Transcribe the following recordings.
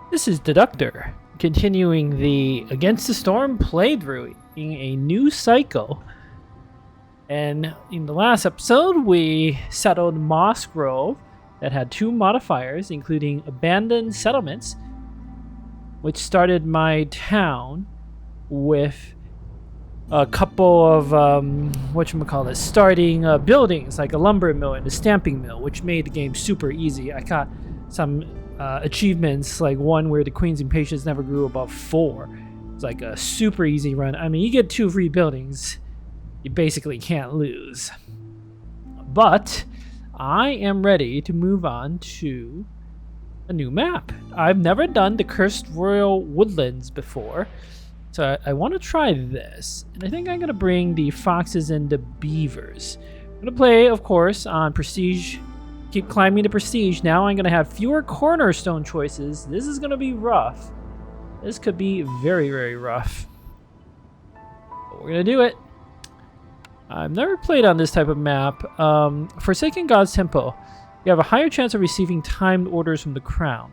This is Deductor, continuing the Against the Storm playthrough in a new cycle. And in the last episode, we settled Moss Grove that had two modifiers, including abandoned settlements, which started my town with a couple of, starting buildings, like a lumber mill and a stamping mill, which made the game super easy. I got some achievements, like one where the Queen's impatience never grew above 4. It's like a super easy run. I mean, you get 2 free buildings, you basically can't lose. But I am ready to move on to a new map. I've never done the Cursed Royal Woodlands before, so I want to try this. And I think I'm going to bring the foxes and the beavers. I'm going to play, of course, on Prestige. Keep climbing to Prestige. Now I'm going to have fewer cornerstone choices. This is going to be rough. This could be very, very rough. But we're going to do it. I've never played on this type of map. Forsaken God's Temple. You have a higher chance of receiving timed orders from the crown.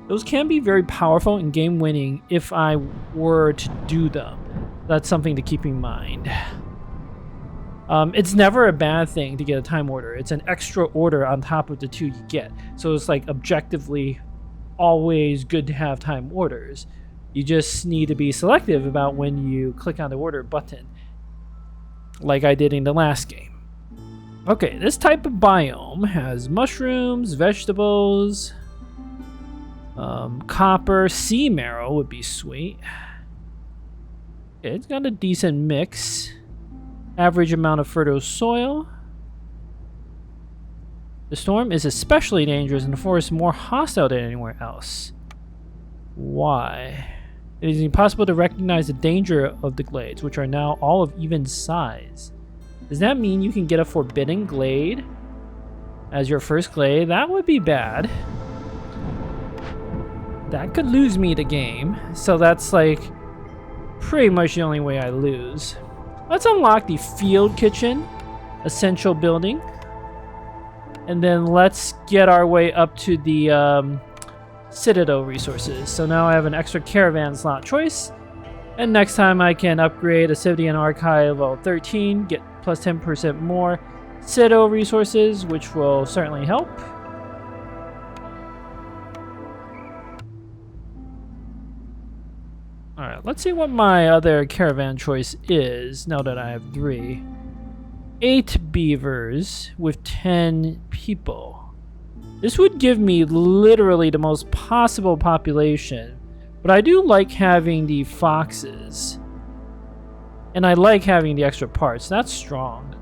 Those can be very powerful and game winning if I were to do them. That's something to keep in mind. It's never a bad thing to get a time order. It's an extra order on top of the 2 you get. So it's like objectively always good to have time orders. You just need to be selective about when you click on the order button, like I did in the last game. Okay, this type of biome has mushrooms, vegetables, copper, sea marrow would be sweet. Okay, it's got a decent mix. Average amount of fertile soil. The storm is especially dangerous in the forest, more hostile than anywhere else. Why? It is impossible to recognize the danger of the glades, which are now all of even size. Does that mean you can get a forbidden glade as your first glade? That would be bad. That could lose me the game. So that's like pretty much the only way I lose. Let's unlock the field kitchen, essential building. And then let's get our way up to the citadel resources. So now I have an extra caravan slot choice. And next time I can upgrade a Cividian Archive level 13, get plus 10% more citadel resources, which will certainly help. Alright, let's see what my other caravan choice is now that I have 3. 8 beavers with 10 people. This would give me literally the most possible population, but I do like having the foxes. And I like having the extra parts. That's strong.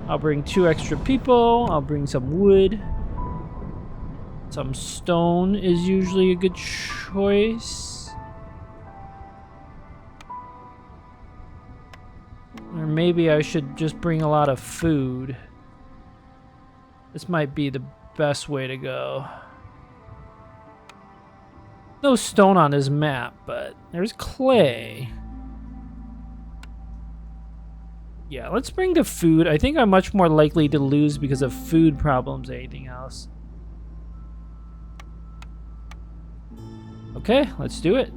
I'll bring 2 extra people. I'll bring some wood. Some stone is usually a good choice. Or maybe I should just bring a lot of food. This might be the best way to go. No stone on this map, but there's clay. Yeah, let's bring the food. I think I'm much more likely to lose because of food problems than anything else. Okay, let's do it.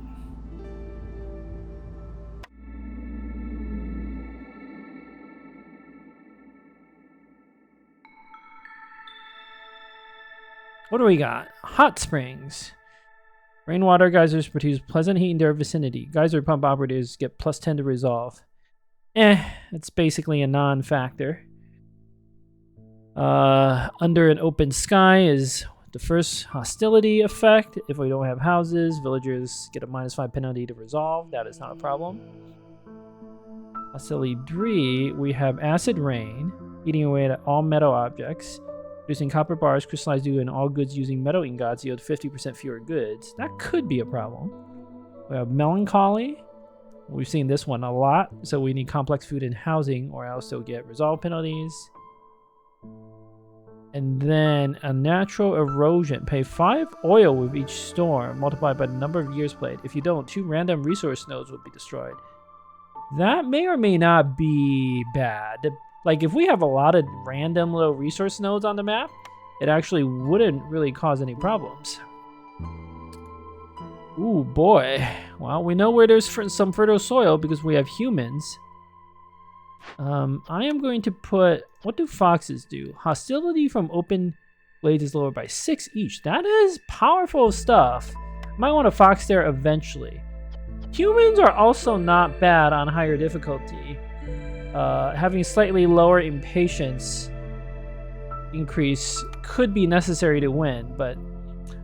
What do we got? Hot springs. Rainwater geysers produce pleasant heat in their vicinity. Geyser pump operators get plus 10 to resolve. It's basically a non-factor. Under an open sky is the first hostility effect. If we don't have houses, villagers get a -5 penalty to resolve. That is not a problem. Hostility 3, we have acid rain, eating away at all metal objects. Producing copper bars crystallized due in all goods using metal ingots yield 50% fewer goods. That could be a problem. We have melancholy. We've seen this one a lot, so we need complex food and housing or else they'll get resolve penalties. And then a natural erosion. Pay 5 oil with each storm, multiplied by the number of years played. If you don't, 2 random resource nodes will be destroyed. That may or may not be bad. Like, if we have a lot of random little resource nodes on the map, it actually wouldn't really cause any problems. Ooh, boy. Well, we know where there's some fertile soil because we have humans. I am going to put... What do foxes do? Hostility from open blades is lowered by 6 each. That is powerful stuff. Might want a fox there eventually. Humans are also not bad on higher difficulty. Having slightly lower impatience increase could be necessary to win, but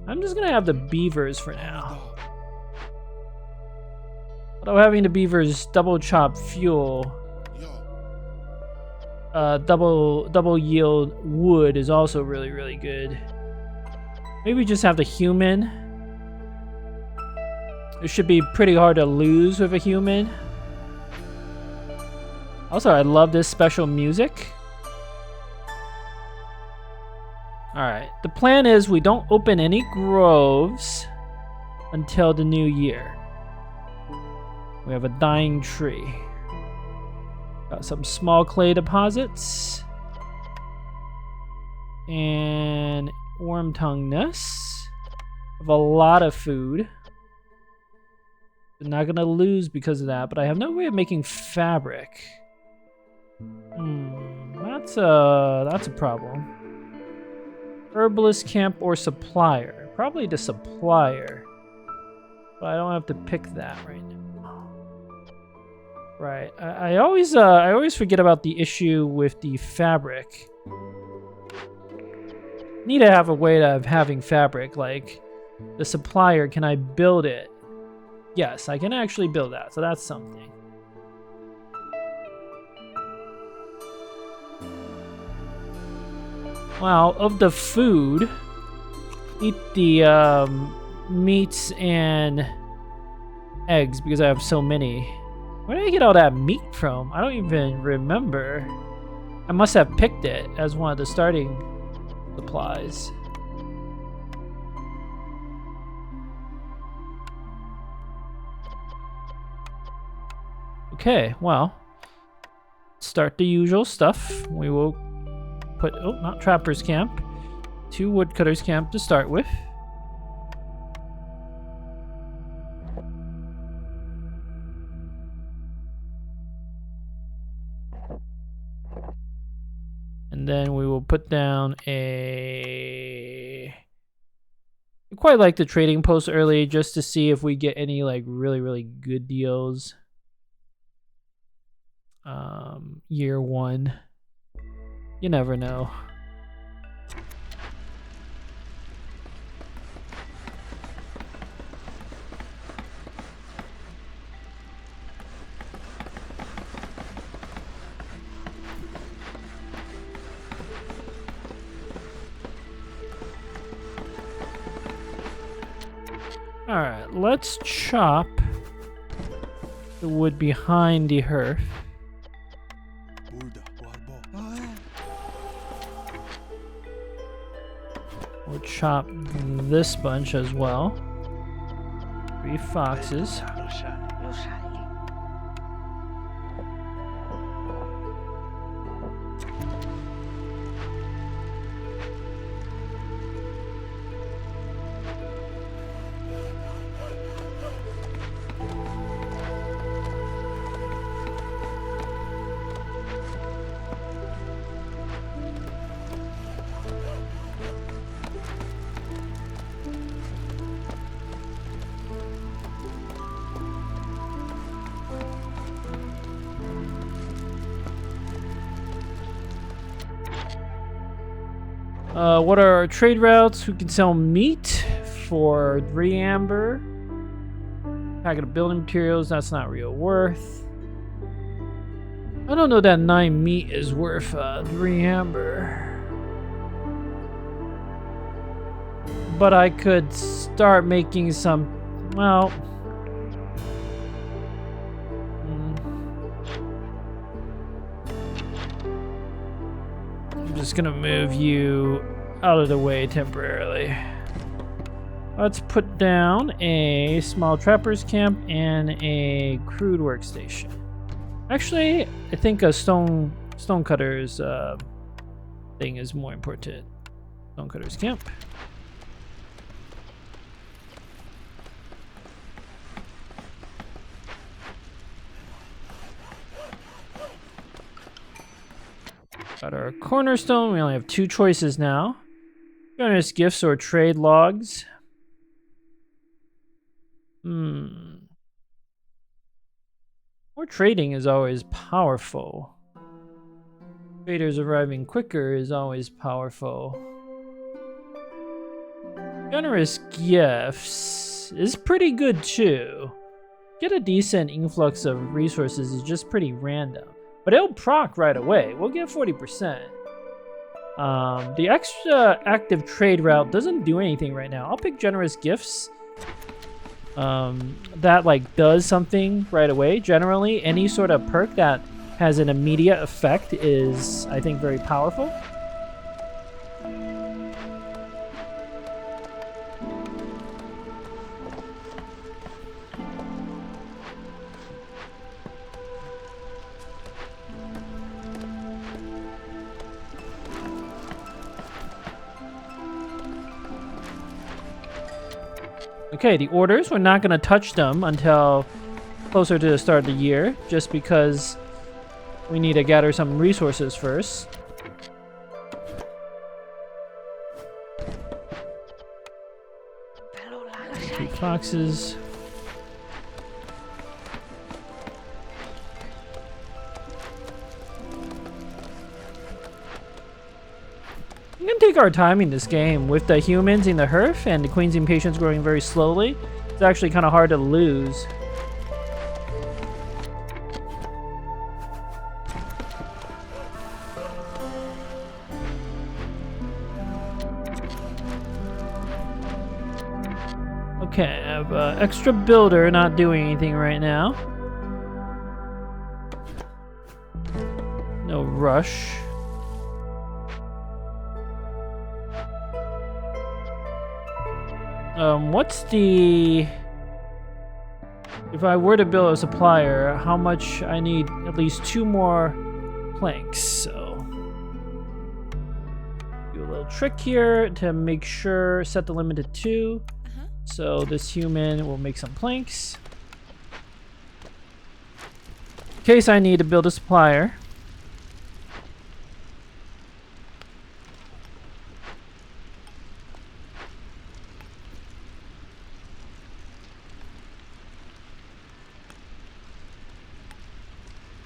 I'm just gonna have the beavers for now. Although having the beavers double chop fuel, double yield wood is also really, really good. Maybe just have the human. It should be pretty hard to lose with a human. Also, I love this special music. Alright, the plan is we don't open any groves until the new year. We have a dying tree. Got some small clay deposits. And worm tongue nests. Have a lot of food. I'm not gonna lose because of that, but I have no way of making fabric. That's a problem. Herbalist camp or supplier? Probably the supplier. But I don't have to pick that right now. Right. I always forget about the issue with the fabric. Need to have a way of having fabric, like the supplier. Can I build it? Yes, I can actually build that, so that's something. Wow, of the food, eat the meats and eggs because I have so many. Where did I get all that meat from? I don't even remember. I must have picked it as one of the starting supplies. Okay, well, start the usual stuff. We will put, oh, not Trapper's Camp, 2 Woodcutter's Camp to start with. And then we will put down a... I quite like the trading post early just to see if we get any like really, really good deals. Year 1. You never know. Alright, let's chop the wood behind the hearth. We'll chop this bunch as well. 3 foxes. What are our trade routes? We can sell meat for 3 amber. Packet of building materials, that's not real worth. I don't know that 9 meat is worth 3 amber. But I could start making some, well... I'm just gonna move you out of the way temporarily. Let's put down a small trapper's camp and a crude workstation. Actually, I think a stonecutter's thing is more important. Stonecutter's camp. Got our cornerstone. We only have 2 choices now. Generous gifts or trade logs. More trading is always powerful. Traders arriving quicker is always powerful. Generous gifts is pretty good too. Get a decent influx of resources is just pretty random. But it'll proc right away. We'll get 40%. The extra active trade route doesn't do anything right now. I'll pick generous gifts. That like does something right away. Generally, any sort of perk that has an immediate effect is, I think, very powerful. Okay, the orders, we're not going to touch them until closer to the start of the year, just because we need to gather some resources first. Two foxes. I'm gonna take our time in this game. With the humans in the hearth and the Queen's Impatience growing very slowly, it's actually kind of hard to lose. Okay, I have an extra builder not doing anything right now. No rush. What's the... If I were to build a supplier, how much I need? At least 2 more planks, so... Do a little trick here to make sure, set the limit to 2. So this human will make some planks. In case I need to build a supplier.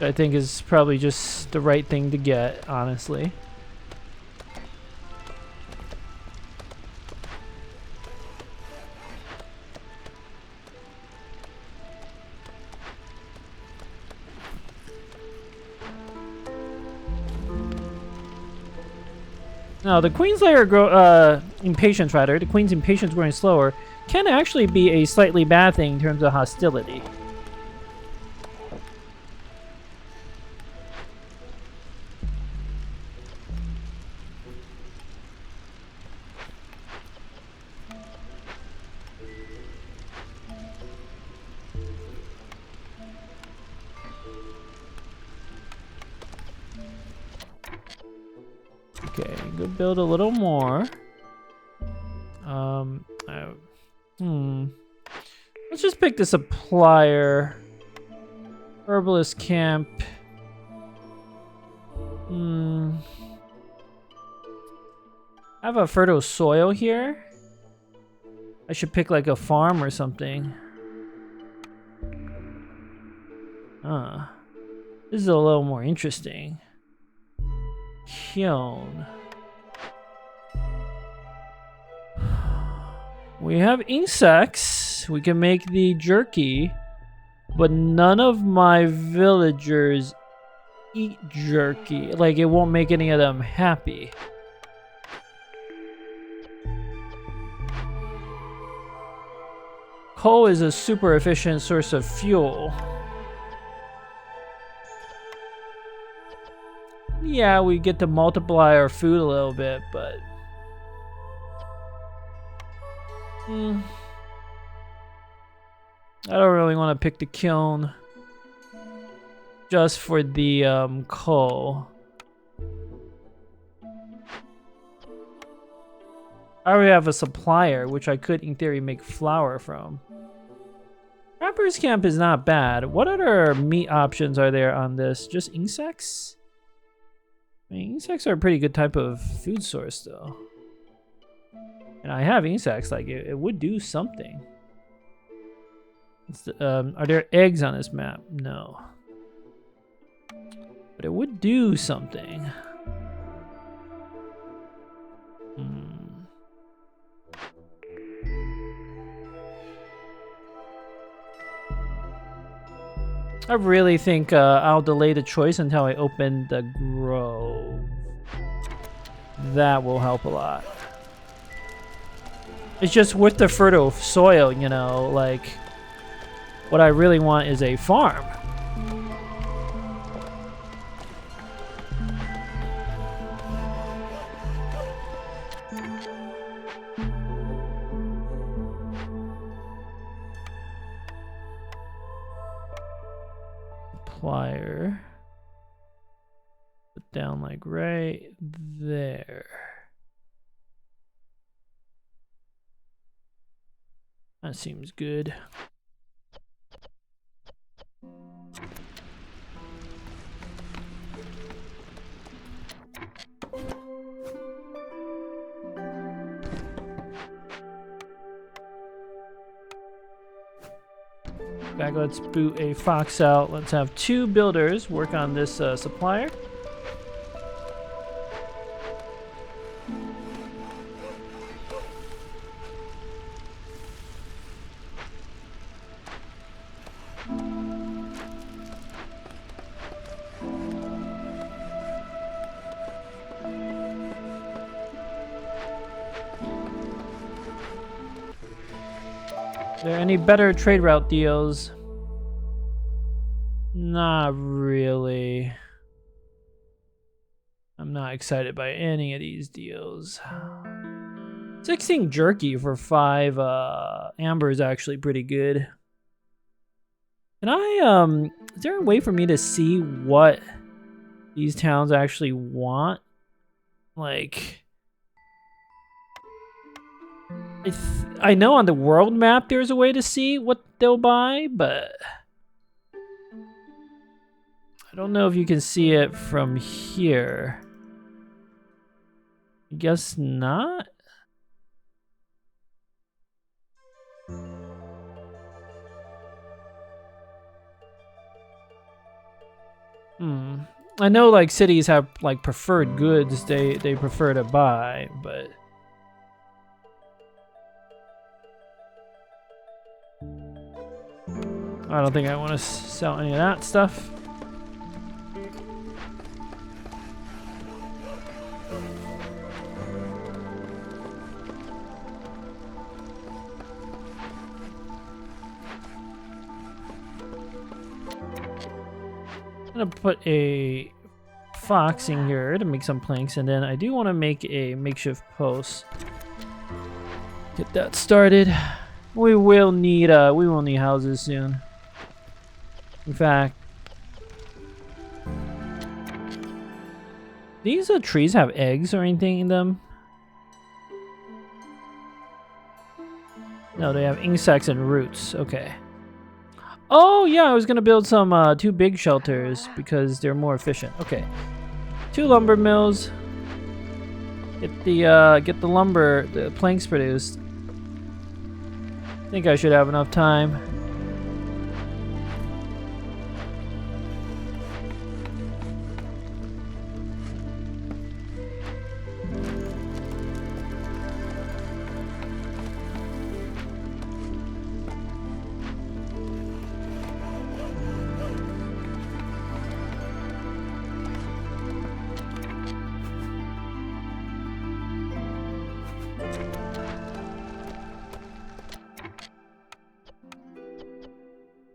I think is probably just the right thing to get, honestly. Now, the Queen's Impatience, rather, the Queen's Impatience growing slower can actually be a slightly bad thing in terms of hostility. Okay, go build a little more. Let's just pick the supplier. Herbalist camp. I have a fertile soil here. I should pick like a farm or something. This is a little more interesting. Kiln. We have insects. We can make the jerky, but none of my villagers eat jerky. Like, it won't make any of them happy. Coal is a super efficient source of fuel. Yeah, we get to multiply our food a little bit, but... I don't really want to pick the kiln just for the coal. I already have a supplier, which I could, in theory, make flour from. Trapper's camp is not bad. What other meat options are there on this? Just insects? I mean, insects are a pretty good type of food source, though. And I have insects, like, it would do something. Are there eggs on this map? No. But it would do something. I really think I'll delay the choice until I open the grove. That will help a lot. It's just with the fertile soil, you know, like, what I really want is a farm. Plier. Put down like right there. That seems good. Back, let's boot a fox out. Let's have 2 builders work on this supplier. Are there any better trade route deals? Not really. I'm not excited by any of these deals. 16 jerky for 5 amber is actually pretty good. Can I, is there a way for me to see what these towns actually want? Like, I know on the world map there's a way to see what they'll buy, but I don't know if you can see it from here. I guess not. I know like cities have like preferred goods they prefer to buy, but I don't think I want to sell any of that stuff. I'm gonna put a fox in here to make some planks, and then I do want to make a makeshift post. Get that started. We will need houses soon. In fact, these trees have eggs or anything in them? No, they have insects and roots. Okay. Oh yeah, I was gonna build some 2 big shelters because they're more efficient. Okay, 2 lumber mills. Get the lumber, the planks produced. I think I should have enough time.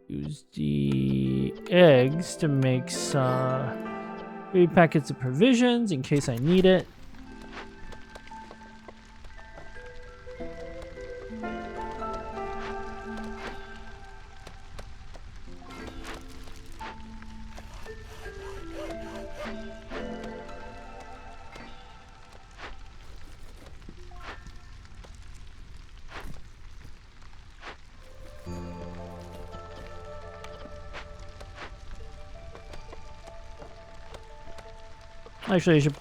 Use the eggs to make some 3 packets of provisions in case I need it. Actually, I should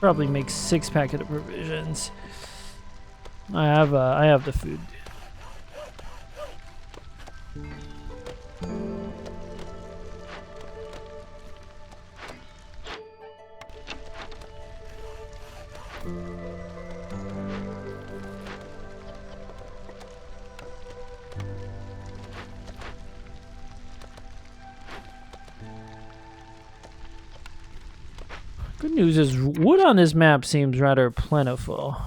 probably make 6 packets of provisions. I have the food. Good news is wood on this map seems rather plentiful.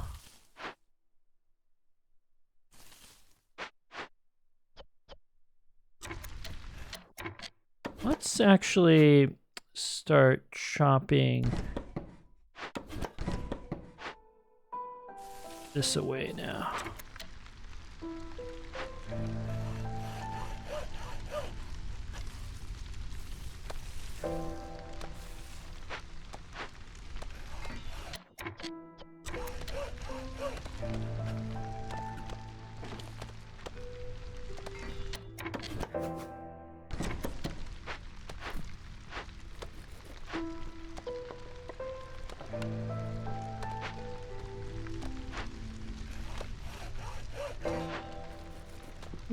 Let's actually start chopping this away now.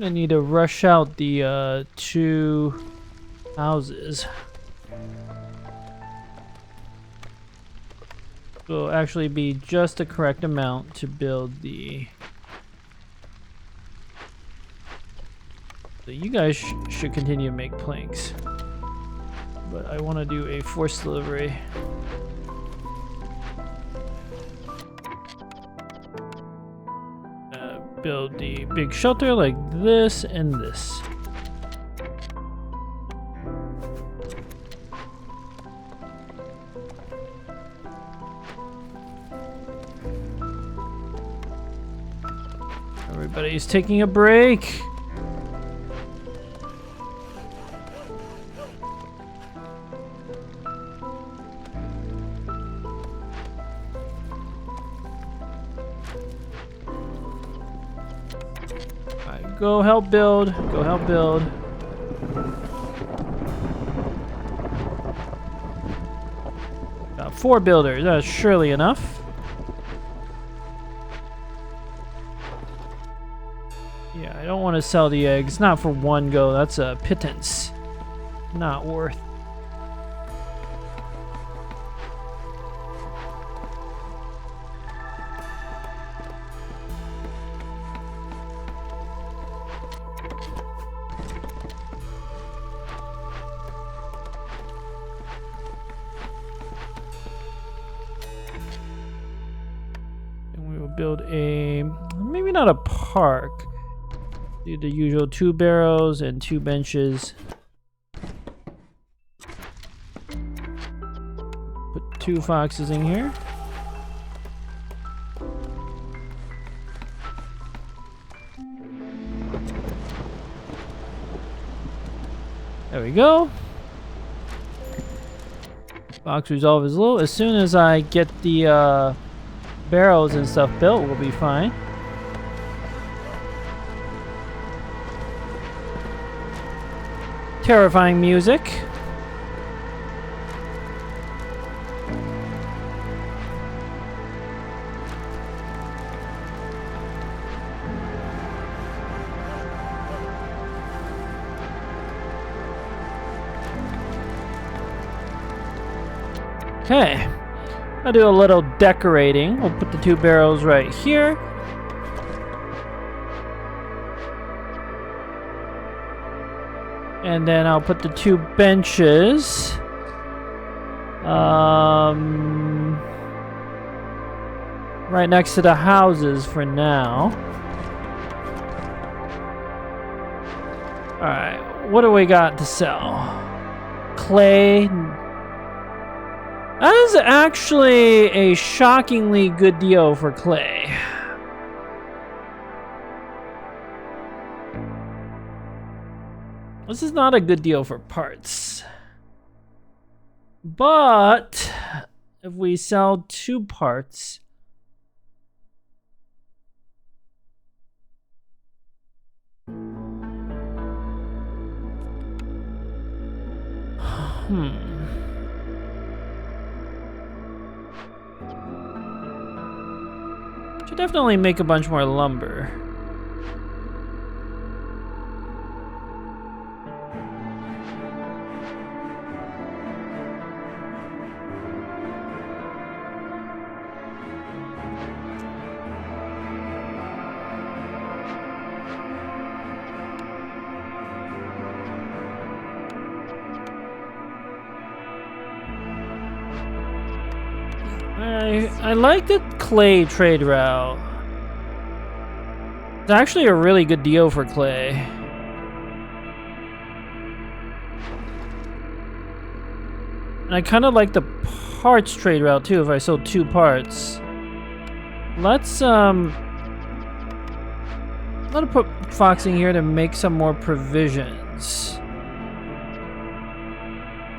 I need to rush out the 2 houses. Will actually be just the correct amount to build the. So you guys should continue to make planks, but I want to do a forced delivery. Build the big shelter like this and this. Everybody's taking a break. Go help build. Go help build. Got 4 builders. That's surely enough. Yeah, I don't want to sell the eggs. Not for 1 go. That's a pittance. Not worth. Build a, maybe not a park. Do the usual 2 barrows and 2 benches. Put 2 foxes in here. There we go. Fox resolve is low. As soon as I get the barrels and stuff built, we'll be fine. Terrifying music. Okay. I'll do a little decorating. We'll put the 2 barrels right here. And then I'll put the 2 benches. Right next to the houses for now. Alright, what do we got to sell? Clay. That is actually a shockingly good deal for clay. This is not a good deal for parts. But if we sell 2 parts, Should definitely make a bunch more lumber. I like the clay trade route. It's actually a really good deal for clay. And I kind of like the parts trade route too if I sold 2 parts. Let's put Fox in here to make some more provisions.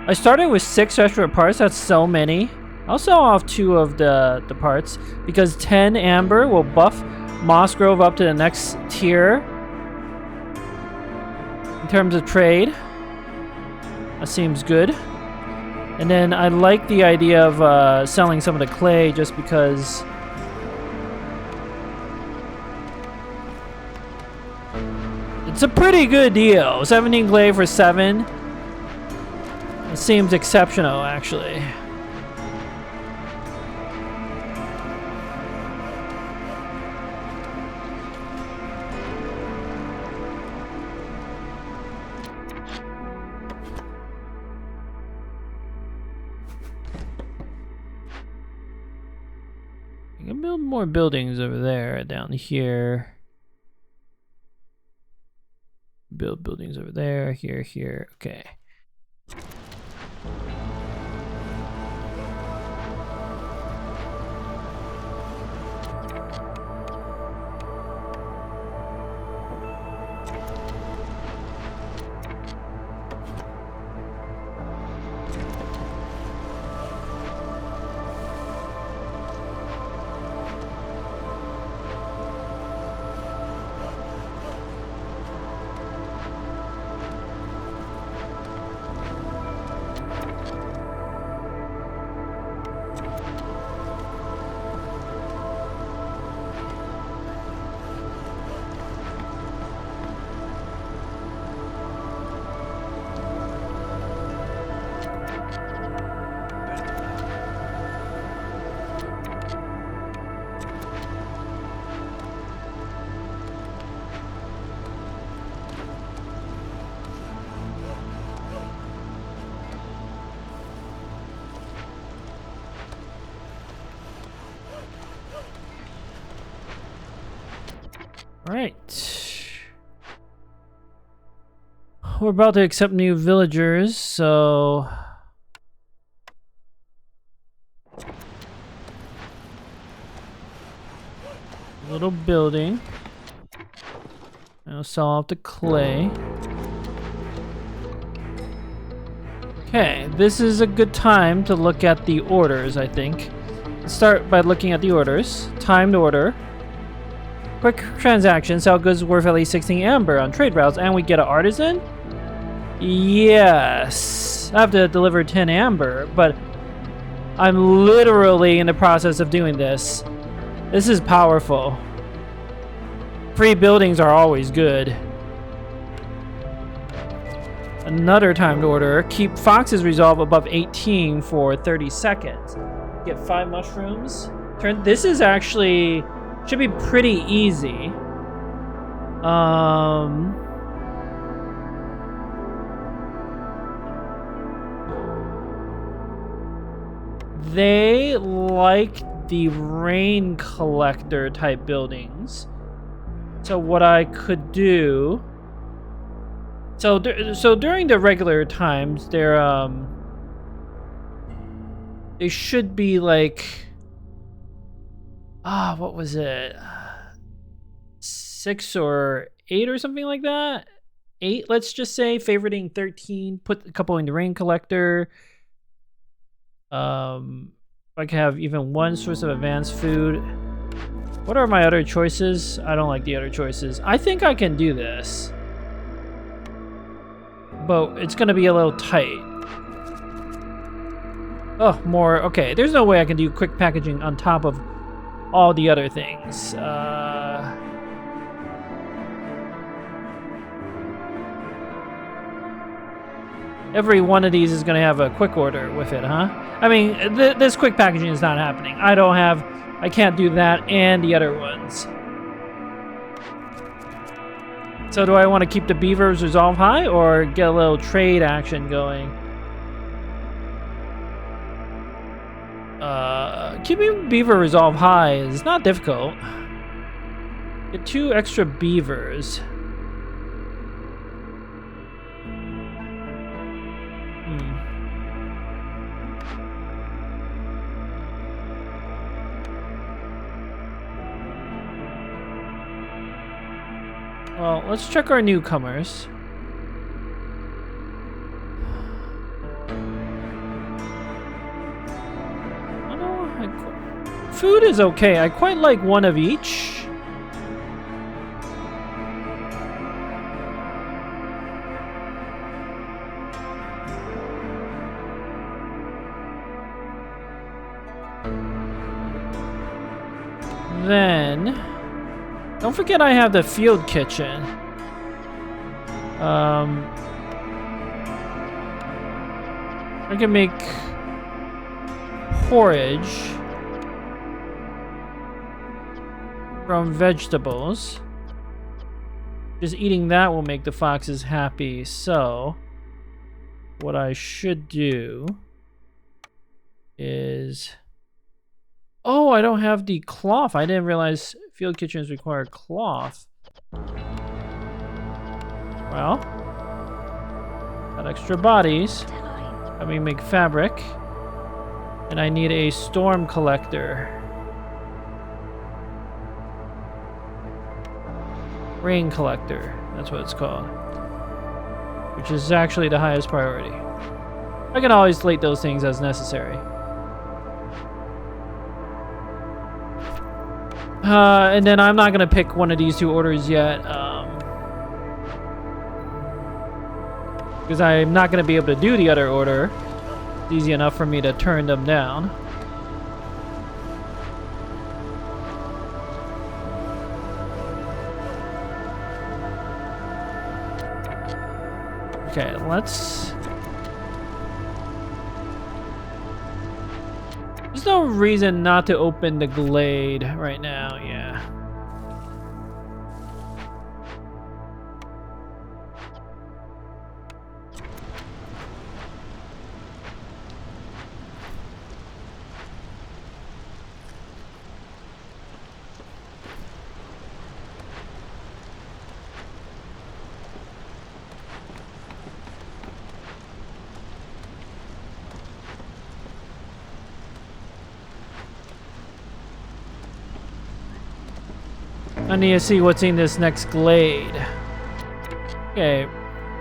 I started with 6 extra parts, that's so many. I'll sell off 2 of the parts because 10 amber will buff Moss Grove up to the next tier in terms of trade. That seems good. And then I like the idea of selling some of the clay just because it's a pretty good deal. 17 clay for 7. It seems exceptional actually. I can build more buildings over there, down here. Build buildings over there, here, okay. Alright. We're about to accept new villagers, so... little building. I'll sell off the clay. Okay, this is a good time to look at the orders, I think. Let's start by looking at the orders. Timed order. Quick transaction, sell goods worth at least 16 amber on trade routes, and we get an artisan? Yes. I have to deliver 10 amber, but I'm literally in the process of doing this. This is powerful. Free buildings are always good. Another timed order. Keep Fox's resolve above 18 for 30 seconds. Get 5 mushrooms. This is actually... should be pretty easy. They like the rain collector type buildings. So what I could do... So during the regular times, they should be like... what was it? 6 or 8 or something like that? 8, let's just say. Favoriting 13. Put a couple in the rain collector. I can have even 1 source of advanced food. What are my other choices? I don't like the other choices. I think I can do this. But it's going to be a little tight. Oh, more. Okay, there's no way I can do quick packaging on top of all the other things. Every one of these is going to have a quick order with it, huh? I mean, this quick packaging is not happening. I can't do that and the other ones. So do I want to keep the beavers resolve high or get a little trade action going? Keeping beaver resolve high is not difficult. Get 2 extra beavers. Well, let's check our newcomers. Food is okay. I quite like one of each. Then, don't forget I have the field kitchen. I can make porridge from vegetables. Just eating that will make the foxes happy. So, what I should do is... Oh, I don't have the cloth. I didn't realize field kitchens require cloth. Well, got extra bodies. Let me make fabric. And I need a storm collector. Rain collector, that's what it's called. Which is actually the highest priority. I can always delete those things as necessary. And then I'm not gonna pick one of these 2 orders yet, because I'm not gonna be able to do the other order. It's easy enough for me to turn them down. Okay, let's... There's no reason not to open the glade right now, yeah. I need to see what's in this next glade. Okay.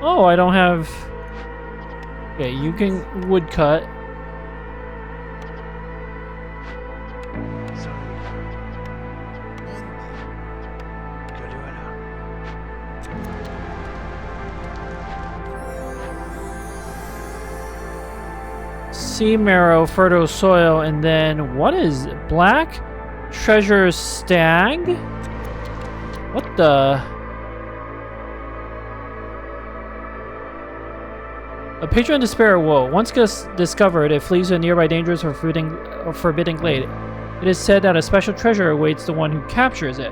Oh, I don't have... Okay, you can woodcut. Sea marrow, fertile soil, and then what is it? Black treasure stag? What the? A patron despair woe. Once discovered, it flees to a nearby dangerous or forbidden glade. It is said that a special treasure awaits the one who captures it.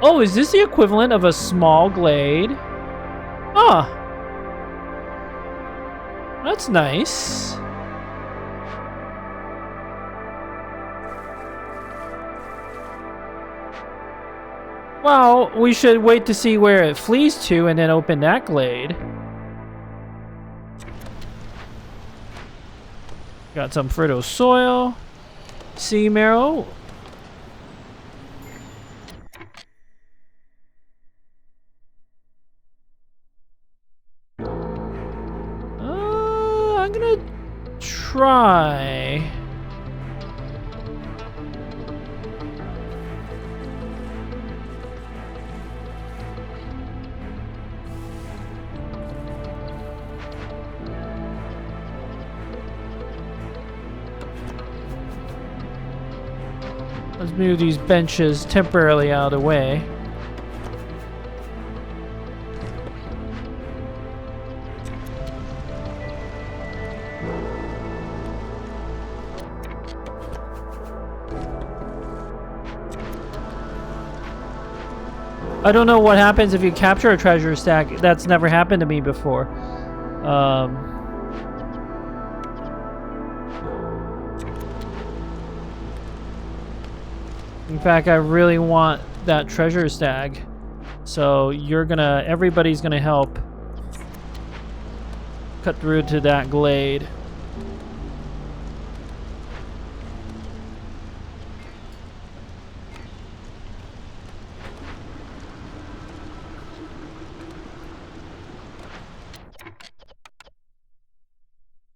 Oh, is this the equivalent of a small glade? Ah. That's nice. Well, we should wait to see where it flees to and then open that glade. Got some fertile soil. Sea marrow. I'm gonna try... Let's move these benches temporarily out of the way. I don't know what happens if you capture a treasure stack. That's never happened to me before. In fact, I really want that treasure stack. So everybody's gonna help cut through to that glade.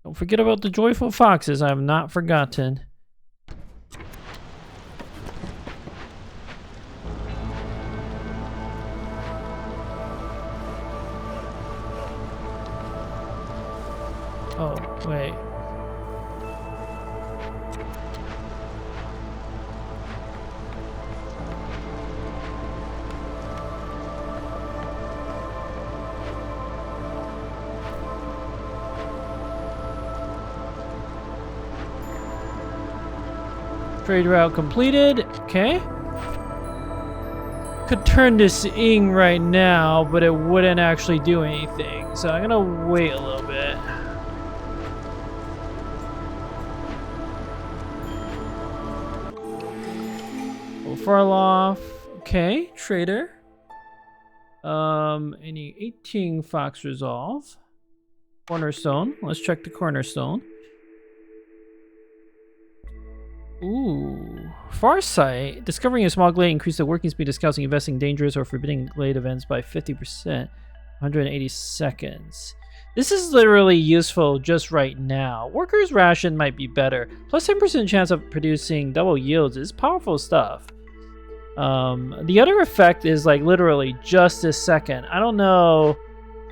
Don't forget about the joyful foxes. I have not forgotten. Oh, wait. Trade route completed. Okay. Could turn this in right now, but it wouldn't actually do anything. So I'm gonna wait a little bit. Farloff. Okay, trader. Any 18 fox resolve. Cornerstone. Let's check the cornerstone. Ooh. Farsight. Discovering a small glade increases the working speed of scouts investing dangerous or forbidding glade events by 50%. 180 seconds. This is literally useful just right now. Worker's ration might be better. Plus 10% chance of producing double yields is powerful stuff. The other effect is like literally just a second. I don't know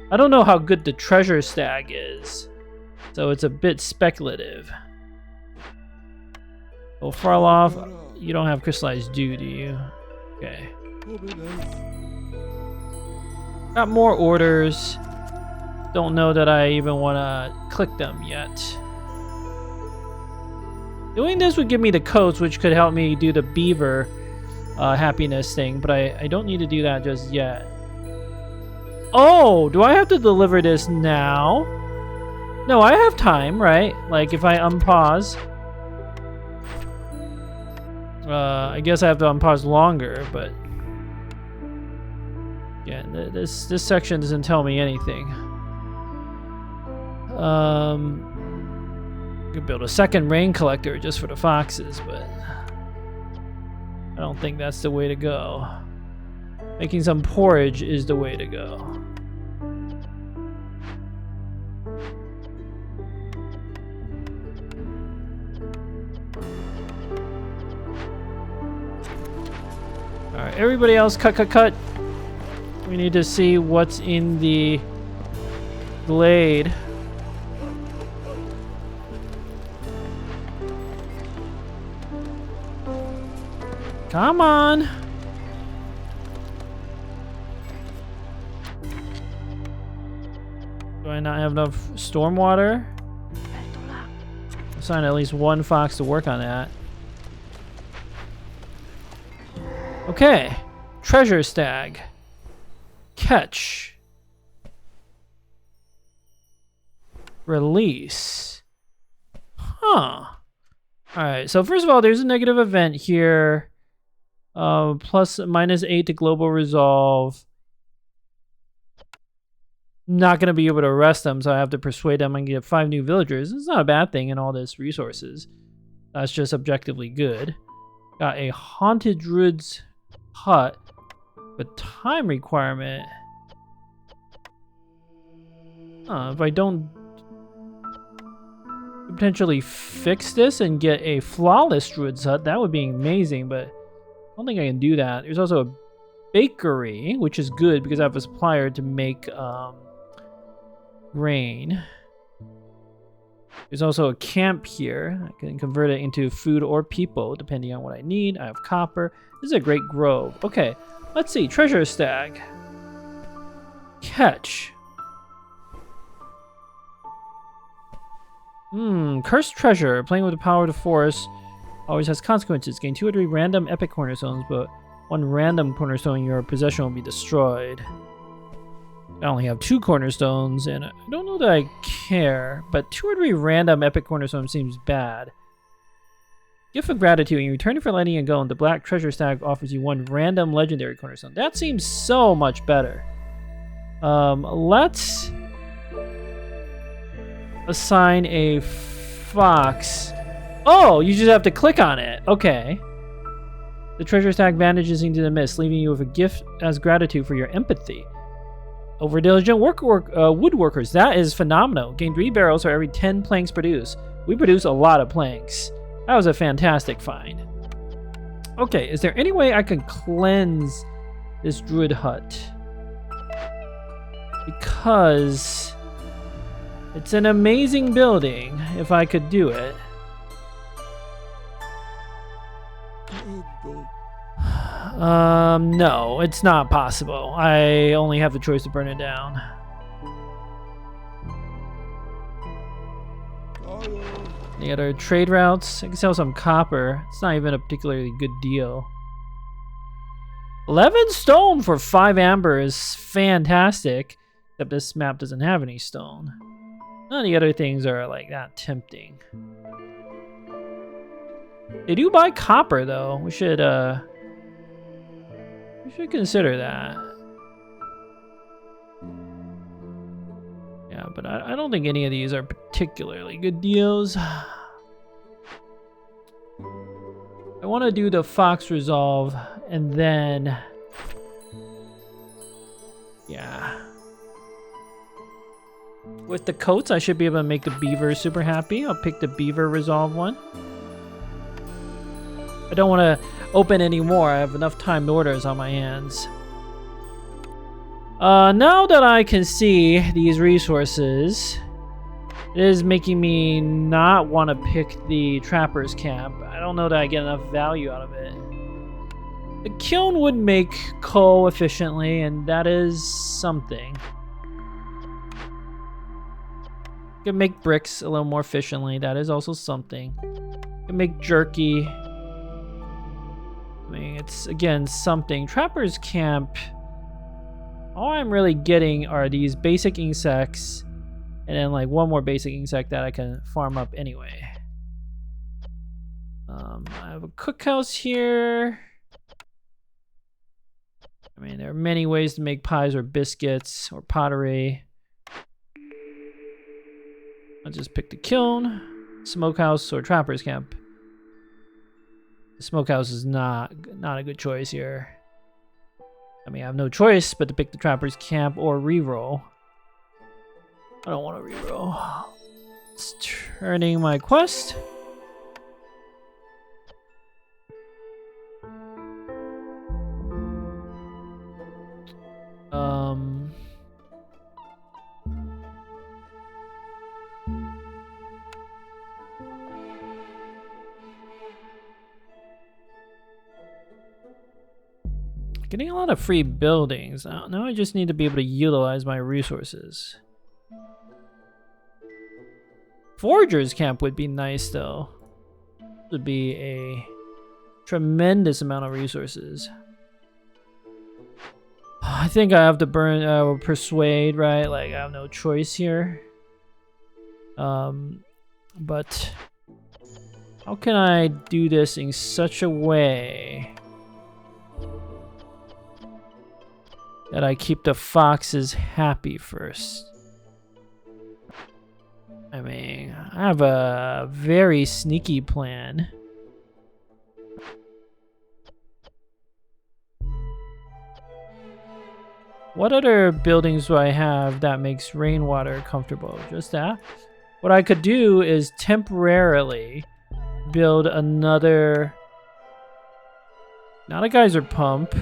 how good the treasure stag is. So it's a bit speculative. Oh, Farloff, you don't have crystallized dew, do you? Okay. Got more orders. Don't know that I even want to click them yet. Doing this would give me the coats, which could help me do the beaver happiness thing, but I don't need to do that just yet. Oh, do I have to deliver this now? No, I have time, right? Like if I unpause. I guess I have to unpause longer, but yeah, this section doesn't tell me anything. Could build a second rain collector just for the foxes, but I don't think that's the way to go. Making some porridge is the way to go. Alright, everybody else cut. We need to see what's in the glade. Come on. Do I not have enough stormwater? Assign at least one fox to work on that. Okay. Treasure stag. Catch. Release. Huh. Alright, so first of all, there's a negative event here. Plus -8 to global resolve. Not going to be able to arrest them, so I have to persuade them and get 5 new villagers. It's not a bad thing in all this resources. That's just objectively good. Got a haunted druid's hut with time requirement. If I don't potentially fix this and get a flawless druid's hut, that would be amazing, but I don't think I can do that. There's also a bakery, which is good because I have a supplier to make grain. There's also a camp here. I can convert it into food or people, depending on what I need. I have copper. This is a great grove. Okay, let's see. Treasure stag. Catch. Cursed treasure. Playing with the power of the forest always has consequences. Gain 2 or 3 random epic cornerstones, but 1 random cornerstone in your possession will be destroyed. I only have 2 cornerstones, and I don't know that I care, but 2 or 3 random epic cornerstones seems bad. Gift of gratitude. In return for letting it go, the black treasure stag offers you 1 random legendary cornerstone. That seems so much better. Let's assign a fox. Oh, you just have to click on it. Okay. The treasure stag vanishes into the mist, leaving you with a gift as gratitude for your empathy. Over diligent woodworkers. That is phenomenal. Gain 3 barrels for every 10 planks produced. We produce a lot of planks. That was a fantastic find. Okay, is there any way I can cleanse this druid hut? Because it's an amazing building if I could do it. No, it's not possible. I only have the choice to burn it down. Any other trade routes? I can sell some copper. It's not even a particularly good deal. 11 stone for 5 amber is fantastic. Except this map doesn't have any stone. None of the other things are like that tempting. They do buy copper though. We should consider that. Yeah, but I don't think any of these are particularly good deals. I want to do the fox resolve and then yeah. With the coats, I should be able to make the beaver super happy. I'll pick the beaver resolve one. I don't want to open any more. I have enough timed orders on my hands. Now that I can see these resources, it is making me not want to pick the trapper's camp. I don't know that I get enough value out of it. The kiln would make coal efficiently, and that is something. Can make bricks a little more efficiently. That is also something. Can make jerky. I mean, it's again something. Trapper's camp. All I'm really getting are these basic insects, and then like 1 more basic insect that I can farm up anyway. I have a cookhouse here. I mean, there are many ways to make pies or biscuits or pottery. I'll just pick the kiln, smokehouse, or trapper's camp. The smokehouse is not a good choice here. I mean, I have no choice but to pick the trapper's camp or reroll. I don't want to reroll. It's turning my quest. Getting a lot of free buildings. Now I just need to be able to utilize my resources. Forger's camp would be nice though. It would be a tremendous amount of resources. I think I have to burn persuade, right? Like I have no choice here. But how can I do this in such a way that I keep the foxes happy first? I mean, I have a very sneaky plan. What other buildings do I have that makes rainwater comfortable? Just that? What I could do is temporarily build another, not a geyser pump,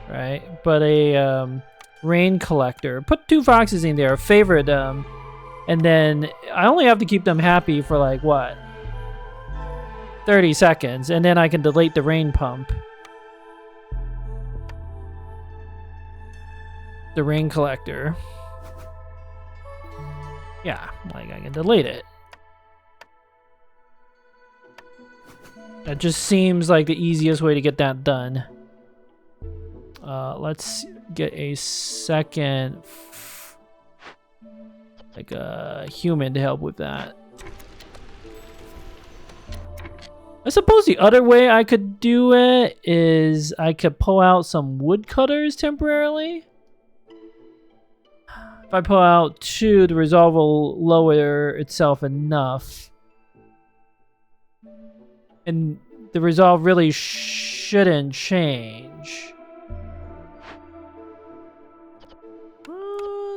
right? But a rain collector. Put 2 foxes in there. A favorite And then I only have to keep them happy for like, what? 30 seconds. And then I can delete the rain pump. The rain collector. Yeah, like I can delete it. That just seems like the easiest way to get that done. Let's get a second, like a human to help with that. I suppose the other way I could do it is I could pull out some woodcutters temporarily. If I pull out 2, the resolve will lower itself enough. And the resolve really shouldn't change.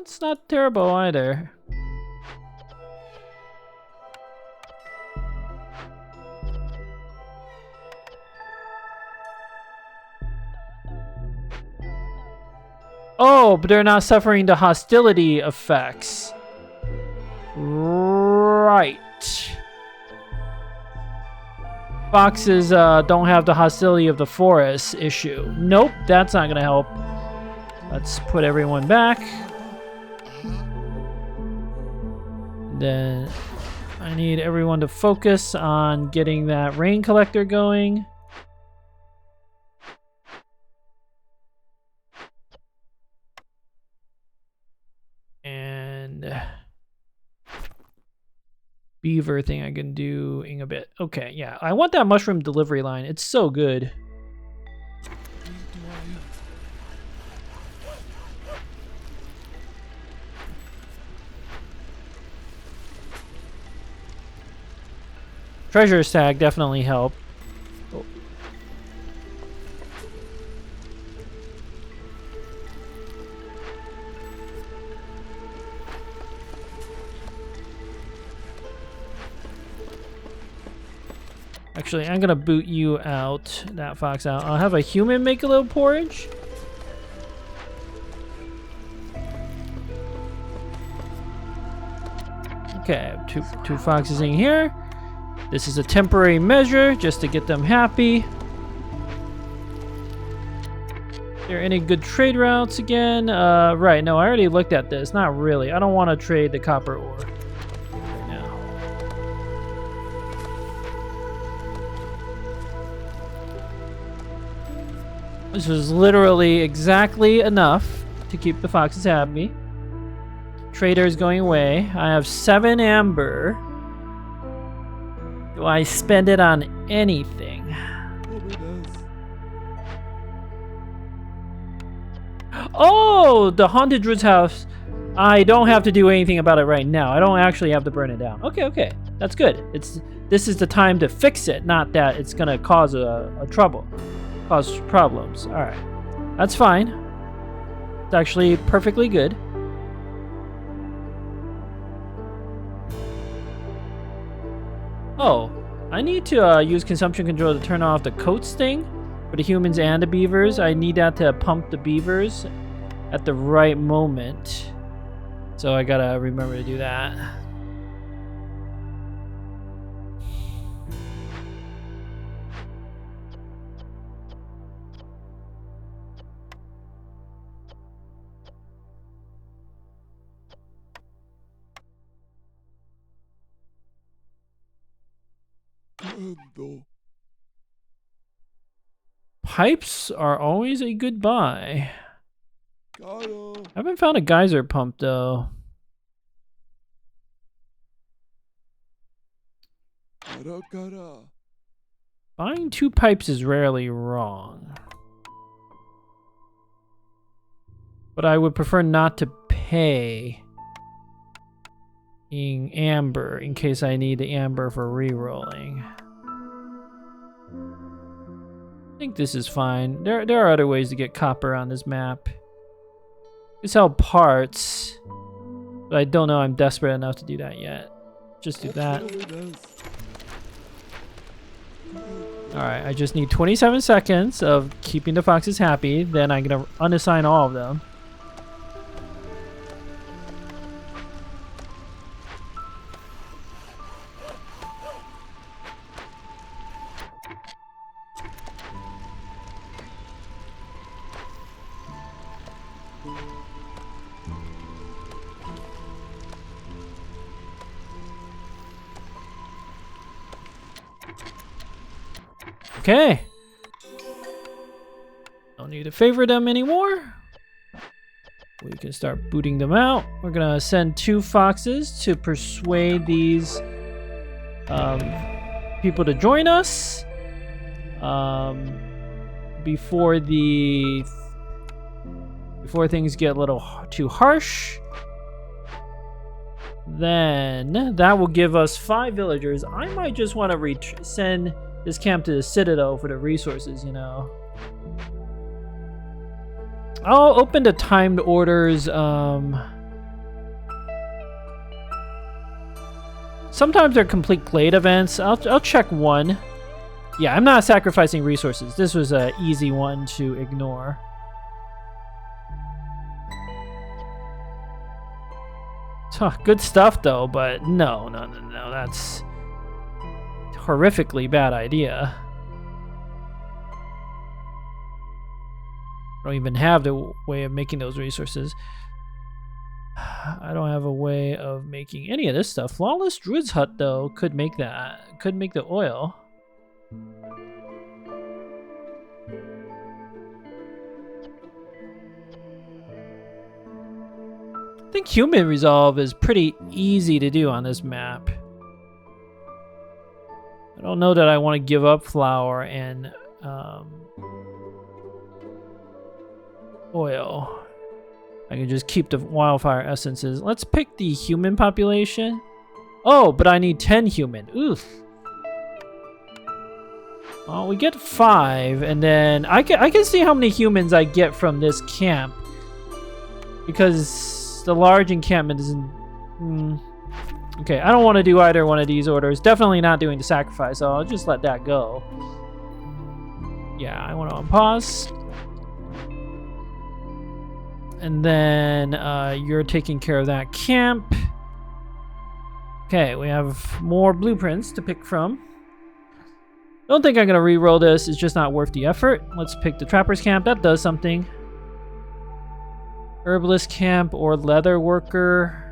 It's not terrible either. Oh, but they're not suffering the hostility effects. Right. Foxes don't have the hostility of the forest issue. Nope, that's not gonna help. Let's put everyone back. Then I need everyone to focus on getting that rain collector going. And beaver thing I can do in a bit. Okay, yeah. I want that mushroom delivery line. It's so good. Treasure stack definitely help. Oh. Actually, I'm gonna boot you out, that fox out. I'll have a human make a little porridge. Okay, two foxes in here. This is a temporary measure just to get them happy. Are there any good trade routes again? Right, no, I already looked at this. Not really. I don't want to trade the copper ore right now. This was literally exactly enough to keep the foxes happy. Trader is going away. I have 7 amber. Do I spend it on anything? Oh, the Haunted Druid's house. I don't have to do anything about it right now. I don't actually have to burn it down. Okay. That's good. This is the time to fix it, not that it's gonna cause cause problems. All right. That's fine. It's actually perfectly good. Oh, I need to use consumption control to turn off the coats thing for the humans and the beavers. I need that to pump the beavers at the right moment. So I gotta remember to do that. Pipes are always a good buy. I haven't found a geyser pump though. Buying 2 pipes is rarely wrong. But I would prefer not to pay in amber in case I need the amber for re-rolling. I think this is fine. There are other ways to get copper on this map. You sell parts, but I don't know I'm desperate enough to do that yet. Just do that. Alright, I just need 27 seconds of keeping the foxes happy, then I'm gonna unassign all of them. Okay. Don't need to favor them anymore. We can start booting them out. We're gonna send 2 foxes to persuade these people to join us before things get a little too harsh. Then that will give us 5 villagers. I might just want to send this camp to the Citadel for the resources, you know. I'll open the timed orders. Sometimes they're complete glade events. I'll check one. Yeah, I'm not sacrificing resources. This was an easy one to ignore. Good stuff though, but no. That's a horrifically bad idea. I don't even have the way of making those resources. I don't have a way of making any of this stuff. Flawless Druid's Hut though could make that. Could make the oil. I think human resolve is pretty easy to do on this map. I don't know that I want to give up flour and oil. I can just keep the wildfire essences. Let's pick the human population. Oh, but I need 10 human. Oof. Well, we get 5, and then I can see how many humans I get from this camp, because the large encampment isn't... Okay, I don't want to do either one of these orders. Definitely not doing the sacrifice, so I'll just let that go. Yeah, I want to unpause. And then you're taking care of that camp. Okay, we have more blueprints to pick from. Don't think I'm going to re-roll this. It's just not worth the effort. Let's pick the Trapper's Camp. That does something. Herbalist Camp or Leather Worker.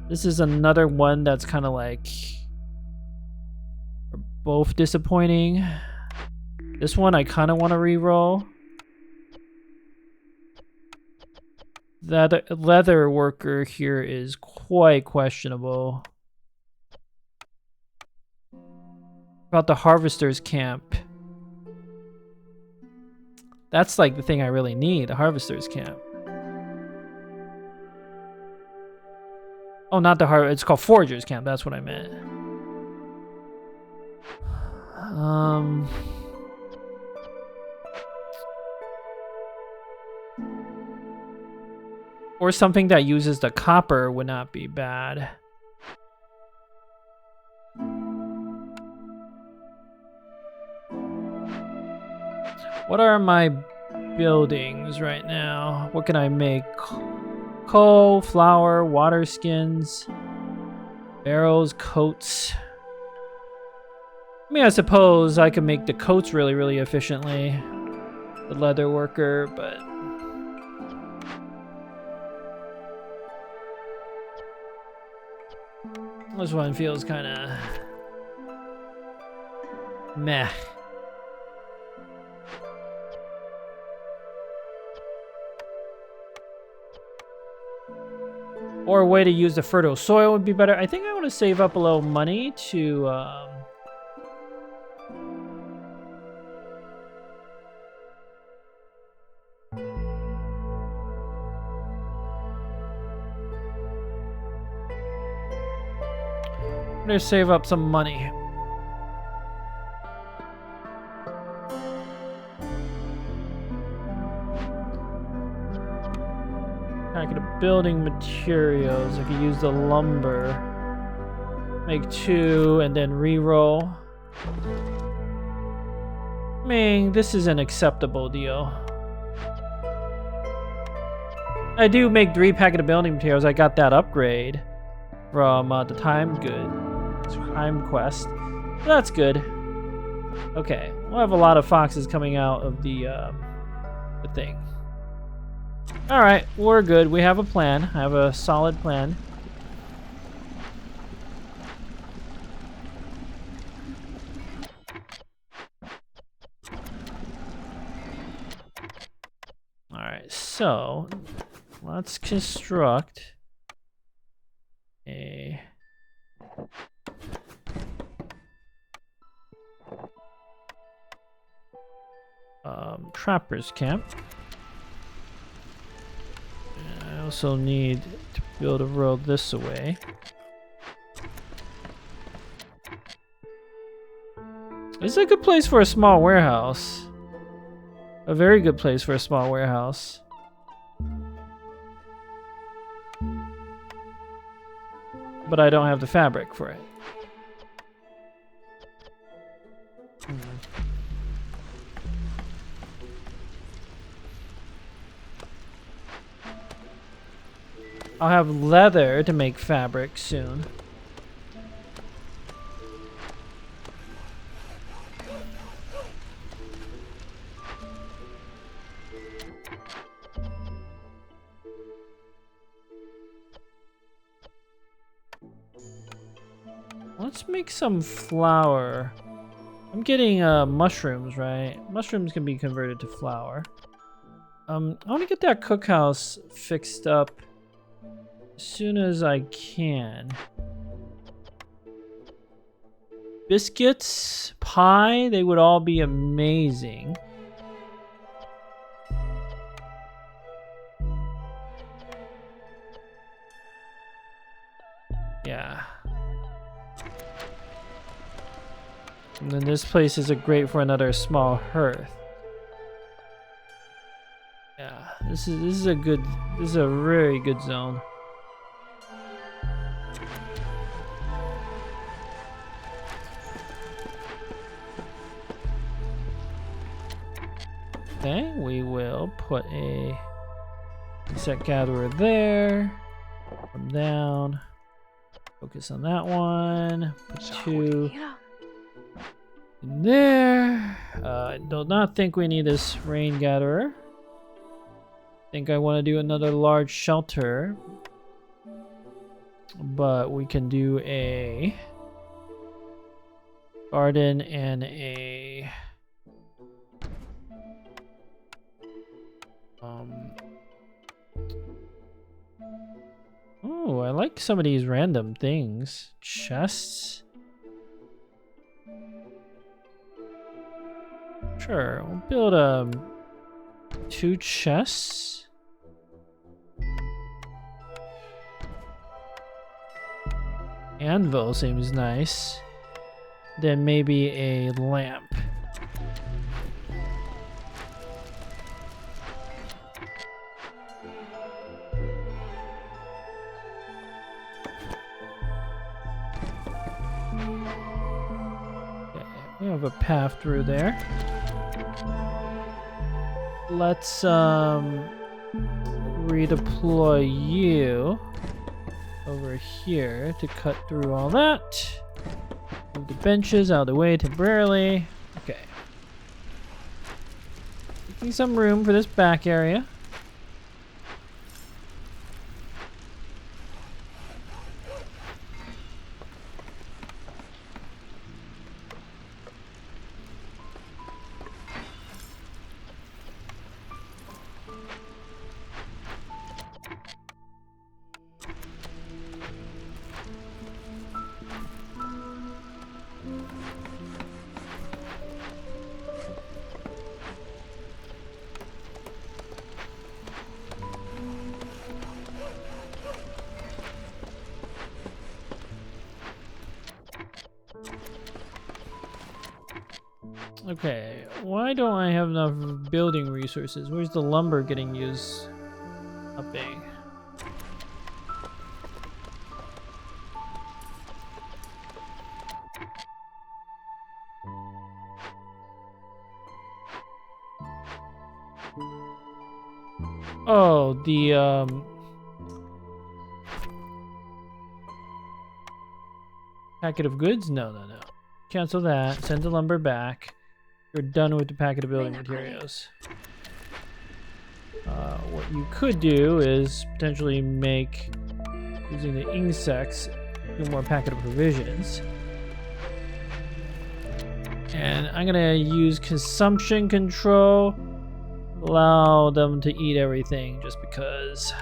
This is another one that's kind of like... both disappointing. This one I kind of want to re-roll. That Leather Worker here is quite questionable. About the Harvester's Camp. That's like the thing I really need, a Harvester's Camp. Oh, not the It's called Forager's Camp, that's what I meant. Or something that uses the copper would not be bad. What are my buildings right now? What can I make? Coal, flour, water skins, barrels, coats. I mean, I suppose I can make the coats really, really efficiently. The Leather Worker, but... this one feels kind of... meh. Or a way to use the fertile soil would be better. I think I want to save up a little money to... I'm going to save up some money. Packet of building materials. I could use the lumber. Make 2 and then re-roll. I mean, this is an acceptable deal. I do make 3 packet of building materials. I got that upgrade from the time quest. So that's good. Okay, we'll have a lot of foxes coming out of the thing. All right, we're good. We have a plan. I have a solid plan. let's construct a trapper's camp. I also need to build a road this way. This is a good place for a small warehouse. A very good place for a small warehouse. But I don't have the fabric for it. I'll have leather to make fabric soon. Let's make some flour. I'm getting mushrooms, right? Mushrooms can be converted to flour. I want to get that cookhouse fixed up as soon as I can. Biscuits, pie, they would all be amazing. Yeah. And then this place is great for another small hearth. Yeah, this is a very good zone. Okay, we will put a insect gatherer there. Come down. Focus on that one. Put 2 in there. I do not think we need this rain gatherer. I think I want to do another large shelter. But we can do a garden and a oh, I like some of these random things. Chests. Sure, we'll build 2 chests. Anvil seems nice. Then maybe a lamp. Okay, we have a path through there. Let's redeploy you over here to cut through all that. Move the benches out of the way temporarily. Okay. Making some room for this back area. Okay, why don't I have enough building resources? Where's the lumber getting used? Upping. Oh, the packet of goods? No. Cancel that. Send the lumber back. You're done with the packet of building materials. What you could do is potentially make, using the insects, do more packet of provisions. And I'm gonna use consumption control. Allow them to eat everything just because.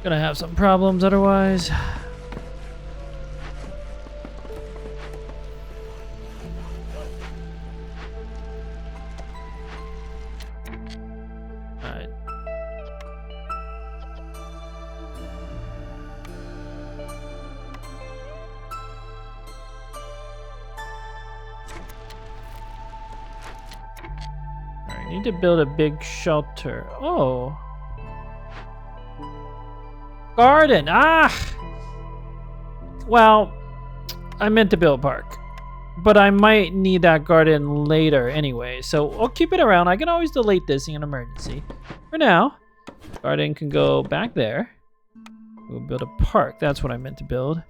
Gonna have some problems otherwise. Alright. Alright, need to build a big shelter. Oh. Garden! Ah! Well, I meant to build a park. But I might need that garden later anyway, so I'll keep it around. I can always delete this in an emergency. For now, garden can go back there. We'll build a park. That's what I meant to build.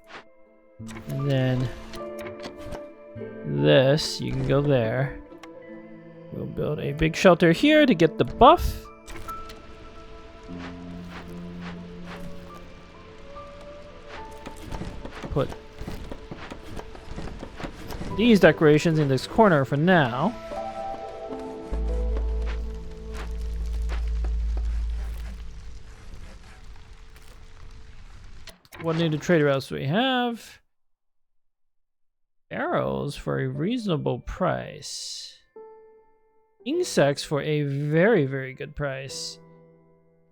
And then this, you can go there. We'll build a big shelter here to get the buff. Put these decorations in this corner for now. What new trade routes do we have? Arrows for a reasonable price. Insects for a very, very good price.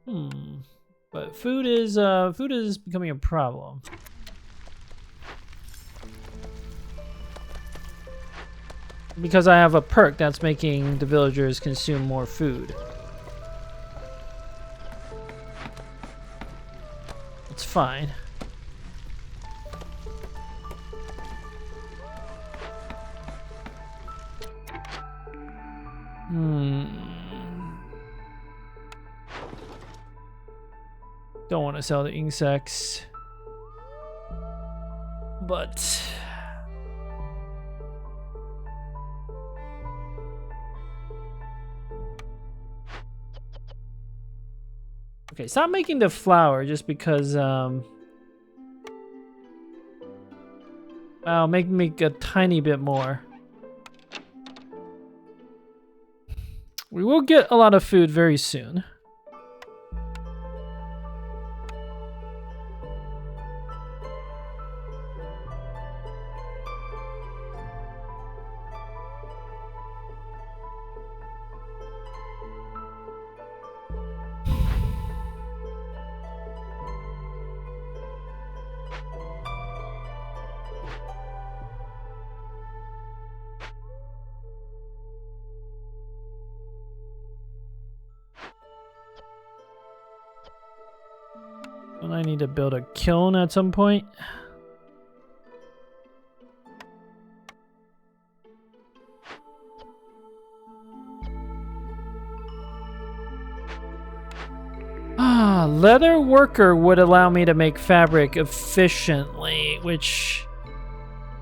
But food is becoming a problem. Because I have a perk that's making the villagers consume more food. It's fine. Don't want to sell the insects. But okay, stop making the flour just because well, make a tiny bit more. We will get a lot of food very soon. And I need to build a kiln at some point. Leather worker would allow me to make fabric efficiently, which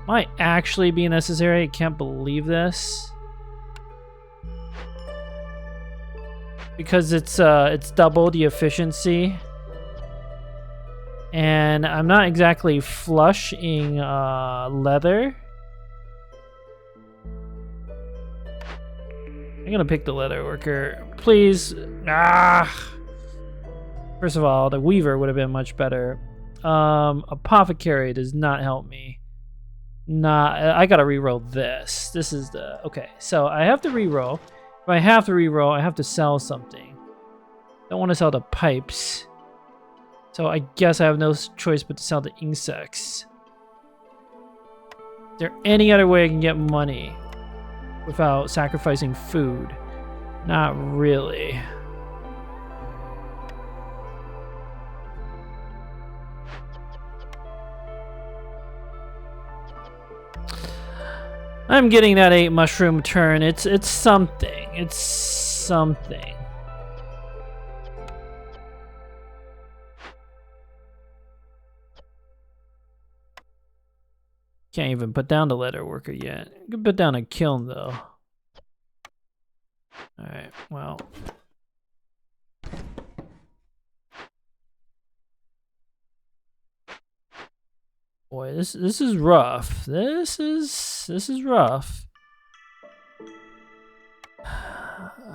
might actually be necessary. I can't believe this. Because it's double the efficiency. And I'm not exactly flush in leather. I'm gonna pick the leather worker. Please. First of all, the weaver would have been much better. Apothecary does not help me. I gotta reroll this. This is the... Okay, so I have to reroll. If I have to reroll, I have to sell something. Don't want to sell the pipes. So I guess I have no choice but to sell the insects. Is there any other way I can get money without sacrificing food? Not really. I'm getting that 8 mushroom turn. It's something. It's something. Can't even put down the leather worker yet. I can put down a kiln though. Alright, well. Boy, this is rough. This is rough.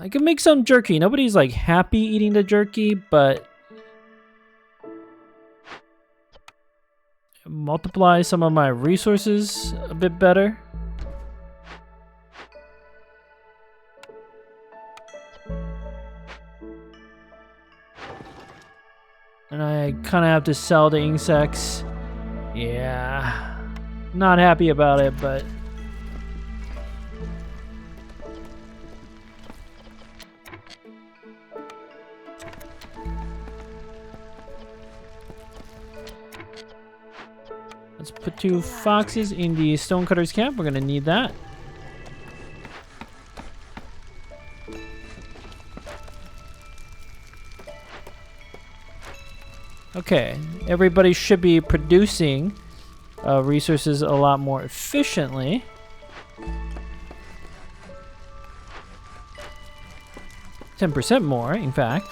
I can make some jerky. Nobody's like happy eating the jerky, but multiply some of my resources a bit better. And I kind of have to sell the insects. Yeah. Not happy about it, but... let's put 2 foxes in the stonecutter's camp. We're gonna need that. Okay, everybody should be producing resources a lot more efficiently. %10 more, in fact.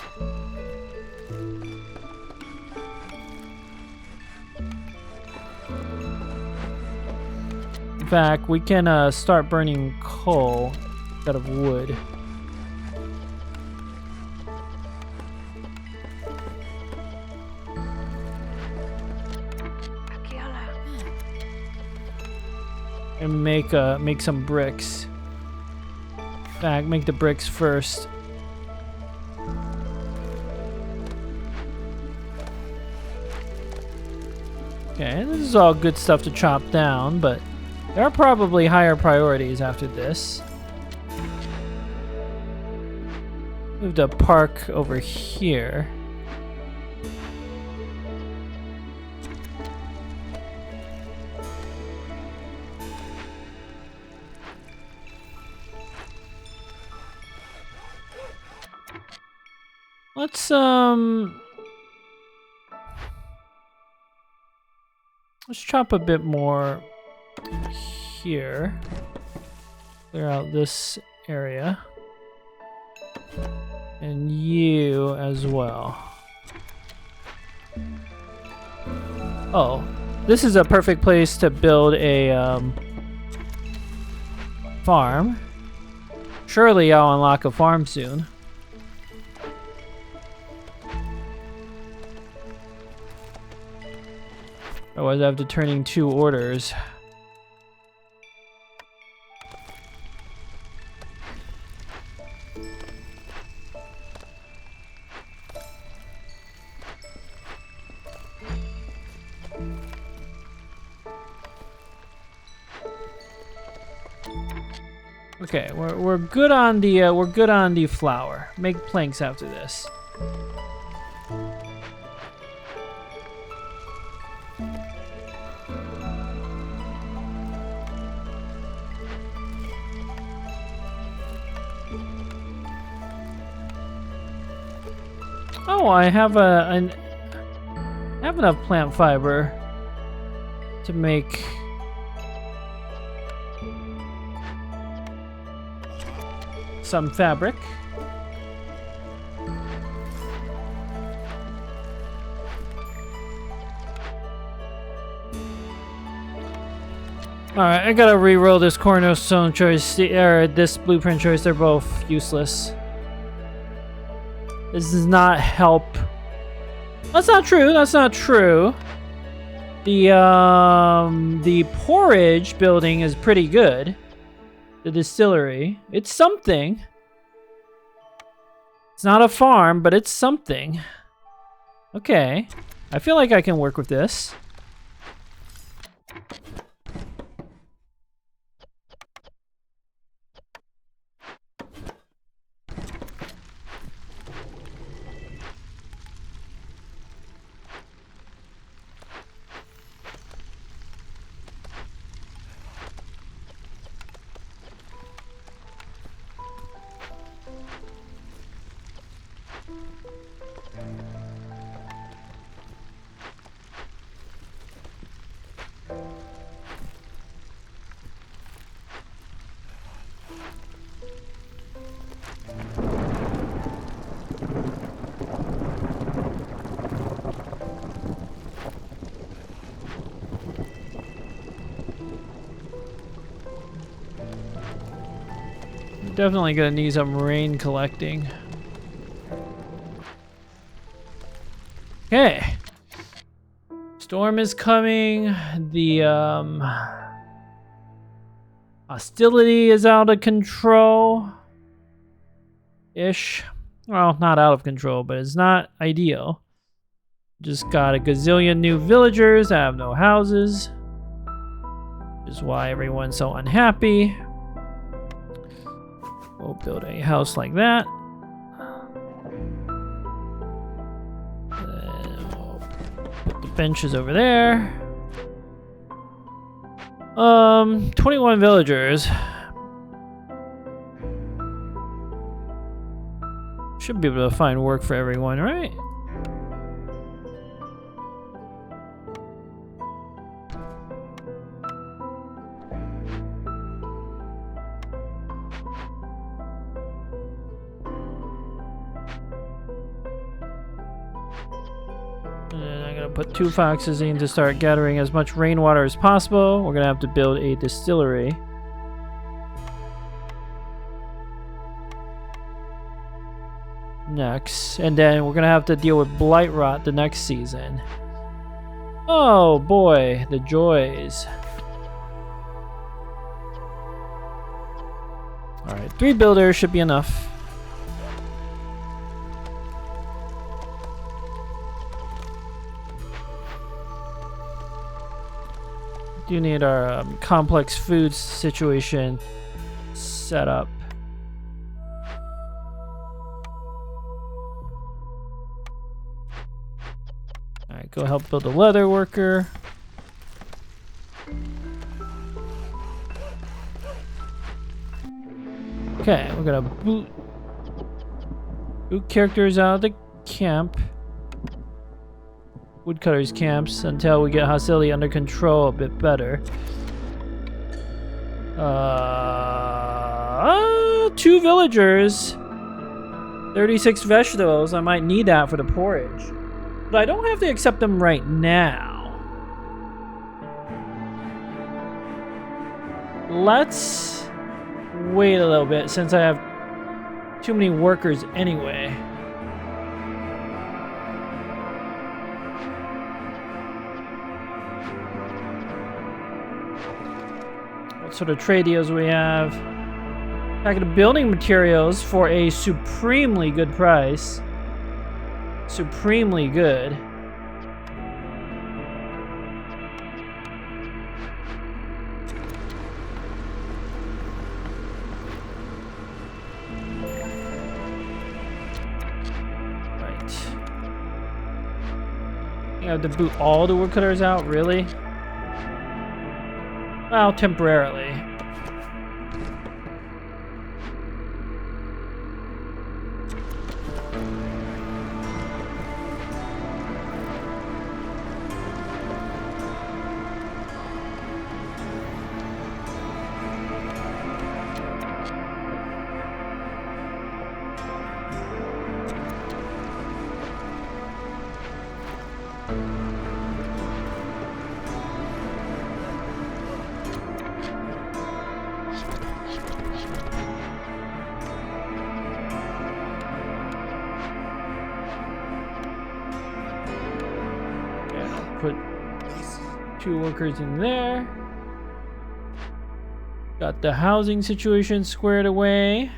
In fact, we can start burning coal instead of wood. And make some bricks. In fact, make the bricks first. Okay, this is all good stuff to chop down, but there are probably higher priorities after this. Move the park over here. Let's chop a bit more here. Clear out this area. And you as well. Oh, this is a perfect place to build a farm. Surely I'll unlock a farm soon. Otherwise I have to turn in 2 orders. Okay, we're good on the flour. Make planks after this. Oh, I have enough plant fiber to make some fabric. Alright, I gotta re-roll this cornerstone choice, or this blueprint choice. They're both useless. This does not help. That's not true. That's not true. The porridge building is pretty good. The distillery. It's something. It's not a farm, but it's something. Okay. I feel like I can work with this. Definitely gonna need some rain collecting. Okay. Storm is coming. The hostility is out of control. Ish. Well, not out of control, but it's not ideal. Just got a gazillion new villagers that have no houses. Which is why everyone's so unhappy. We'll build a house like that. And we'll put the benches over there. 21 villagers. Should be able to find work for everyone, right? And I'm gonna put 2 foxes in to start gathering as much rainwater as possible. We're gonna have to build a distillery. Next, and then we're gonna have to deal with blight rot the next season. Oh boy, the joys. Alright, 3 builders should be enough. Do need our complex food situation set up. Alright, go help build a leather worker. Okay, we're gonna boot characters out of the camp. Woodcutters camps until we get hostility under control a bit better. 2 villagers. 36 vegetables. I might need that for the porridge. But I don't have to accept them right now. Let's wait a little bit since I have too many workers anyway. What sort of trade deals do we have? Packet of building materials for a supremely good price. Supremely good. Right. You have to boot all the woodcutters out, really? Well, temporarily. Put 2 workers in there. Got the housing situation squared away.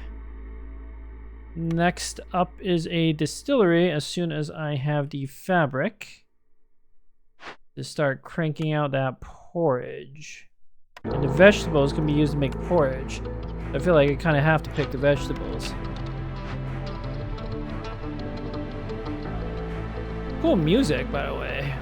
Next up is a distillery as soon as I have the fabric to start cranking out that porridge. And the vegetables can be used to make porridge. I feel like I kind of have to pick the vegetables. Cool music, by the way.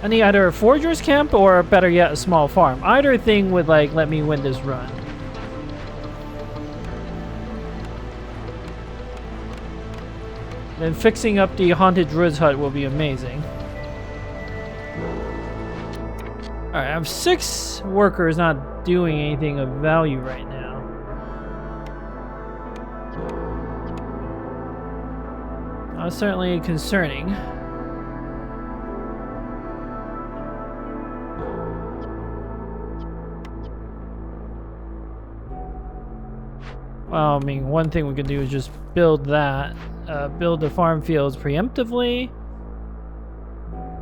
I need either a forager's camp or, better yet, a small farm. Either thing would, like, let me win this run. Then fixing up the haunted druid's hut will be amazing. Alright, I have 6 workers not doing anything of value right now. That's certainly concerning. Well, I mean, one thing we could do is just build that. Build the farm fields preemptively.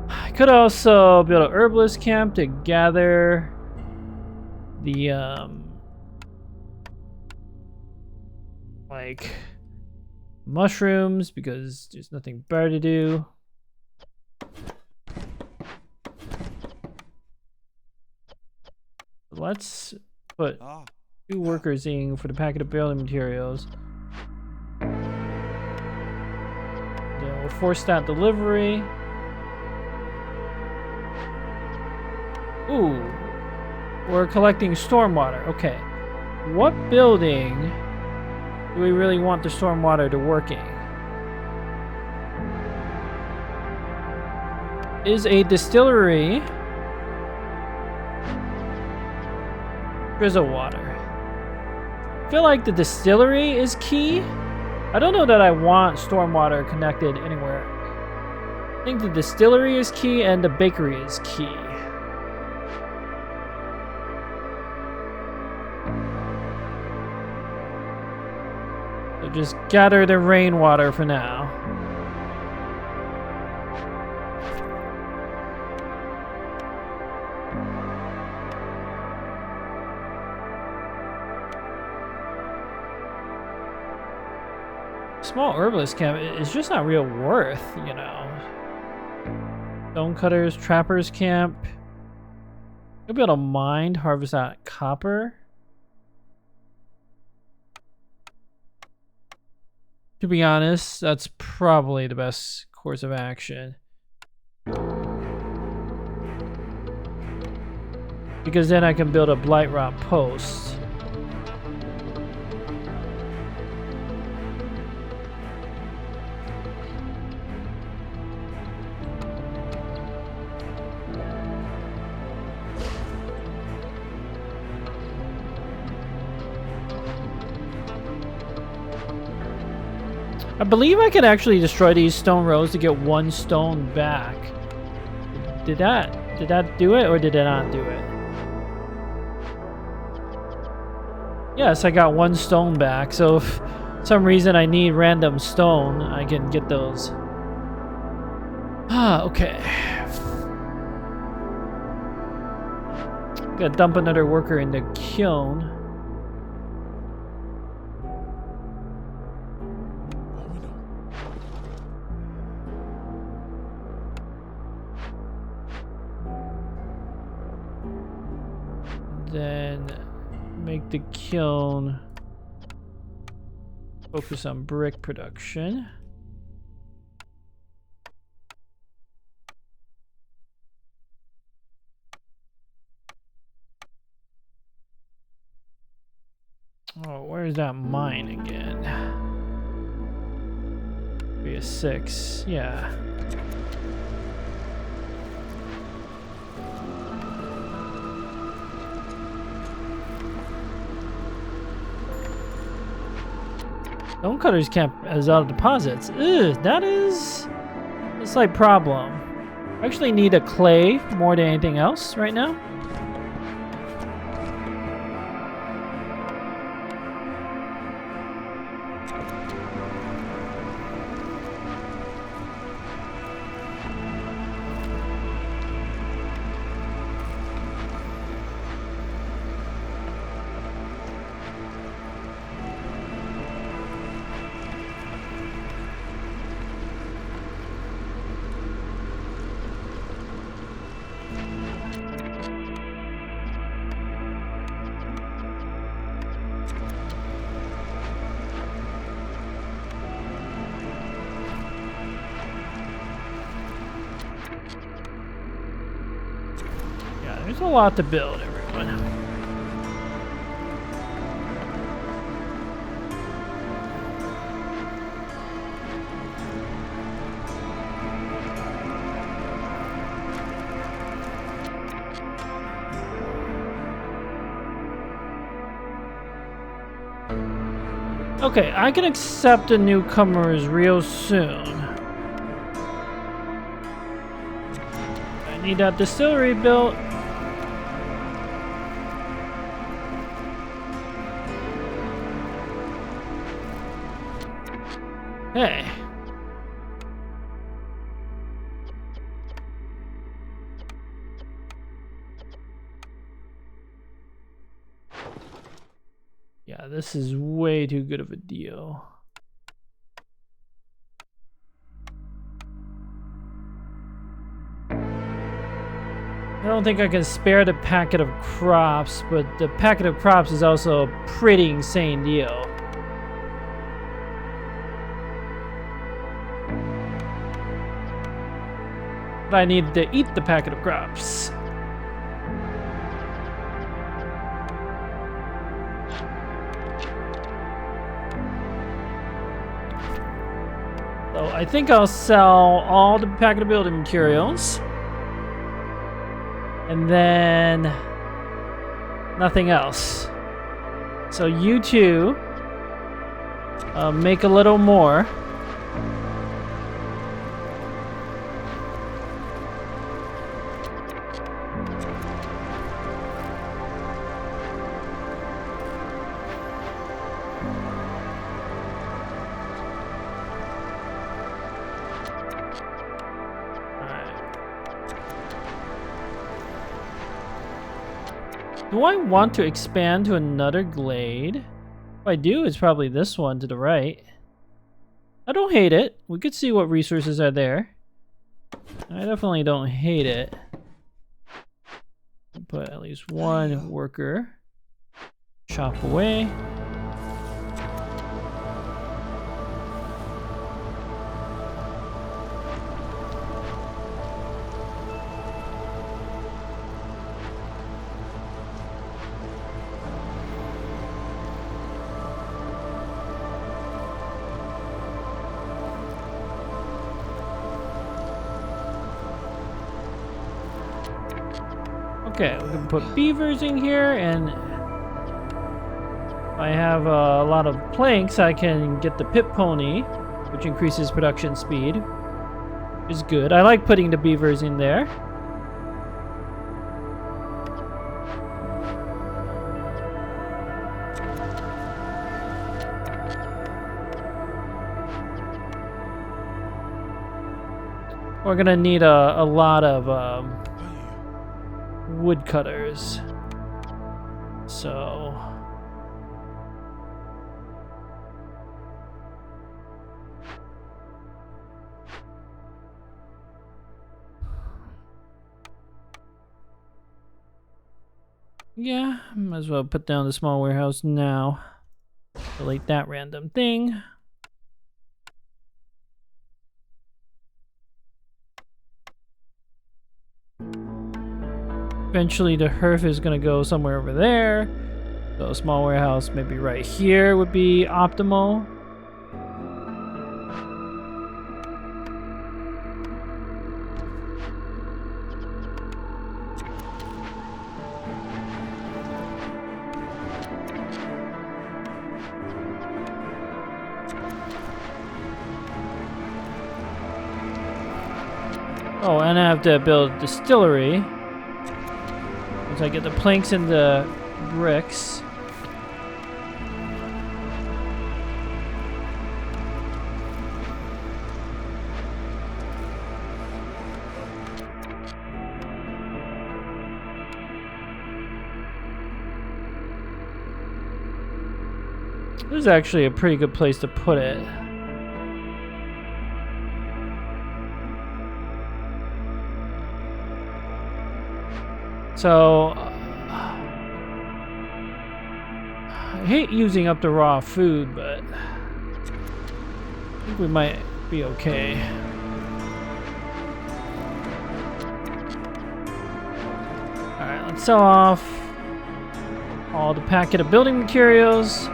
I could also build an herbalist camp to gather the, like, mushrooms, because there's nothing better to do. Let's put 2 workers in for the packet of building materials. Then we'll force that delivery. Ooh, we're collecting stormwater. Okay, what building do we really want the stormwater to work in? Is a distillery drizzle water? I feel like the distillery is key. I don't know that I want stormwater connected anywhere. I think the distillery is key and the bakery is key. So just gather the rainwater for now. Small herbalist camp is just not real worth, you know. Stonecutters, trappers camp. You'll be able to mine, harvest that copper. To be honest, that's probably the best course of action. Because then I can build a blight rot post. I believe I can actually destroy these stone rows to get 1 stone back. Did that do it, or did it not do it? Yes, I got 1 stone back, so if for some reason I need random stone, I can get those. Ah, okay. Gotta dump another worker in the kiln. Then make the kiln focus on brick production. Oh, where's that mine again? Be a 6, yeah. Stonecutters camp has out of deposits. Ugh, that is a slight problem. I actually need a clay more than anything else right now. There's a lot to build, everyone. Okay, I can accept the newcomers real soon. I need that distillery built. Hey. Yeah, this is way too good of a deal. I don't think I can spare the packet of crops, but the packet of crops is also a pretty insane deal. But I need to eat the packet of crops. So I think I'll sell all the packet of building materials. And then nothing else. So you two make a little more. Do I want to expand to another glade? If I do, it's probably this one to the right. I don't hate it. We could see what resources are there. I definitely don't hate it. Put at least one worker. Chop away. Okay, we can put beavers in here, and if I have a lot of planks, I can get the pit pony, which increases production speed, which is good. I like putting the beavers in there. We're gonna need a lot of woodcutters. So yeah, might as well put down the small warehouse now. Delete that random thing. Eventually the hearth is gonna go somewhere over there. So a small warehouse maybe right here would be optimal. Oh, and I have to build a distillery. Once I get the planks and the bricks. This is actually a pretty good place to put it. So, I hate using up the raw food, but I think we might be okay. Alright, let's sell off all the packet of building materials.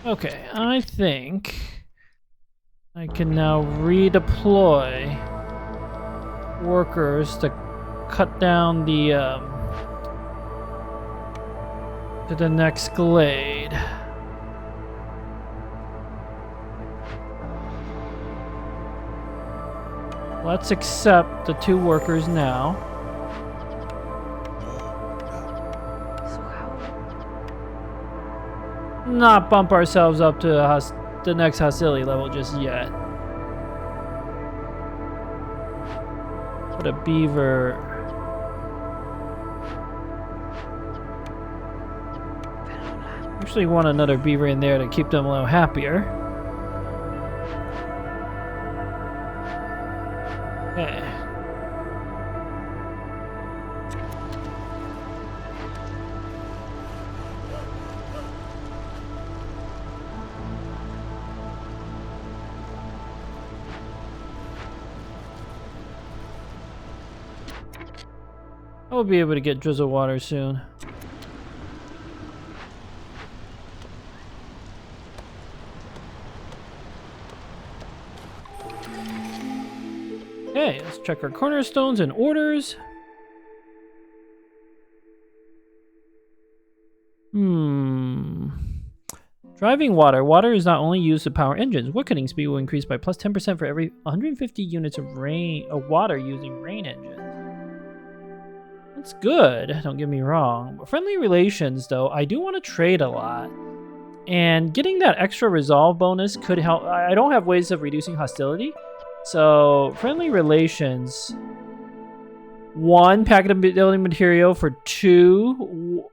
Okay, I think I can now redeploy workers to cut down the to the next glade. Let's accept the 2 workers now. Not bump ourselves up to the next hostility level just yet. Put a beaver. Actually want another beaver in there to keep them a little happier. Okay. I'll be able to get drizzle water soon. Okay, let's check our cornerstones and orders. Driving water. Water is not only used to power engines. Wood cutting speed will increase by plus 10% for every 150 units of water using rain engines. That's good, don't get me wrong. Friendly relations, though, I do want to trade a lot. And getting that extra resolve bonus could help. I don't have ways of reducing hostility. So, friendly relations. 1 packet of building material for 2.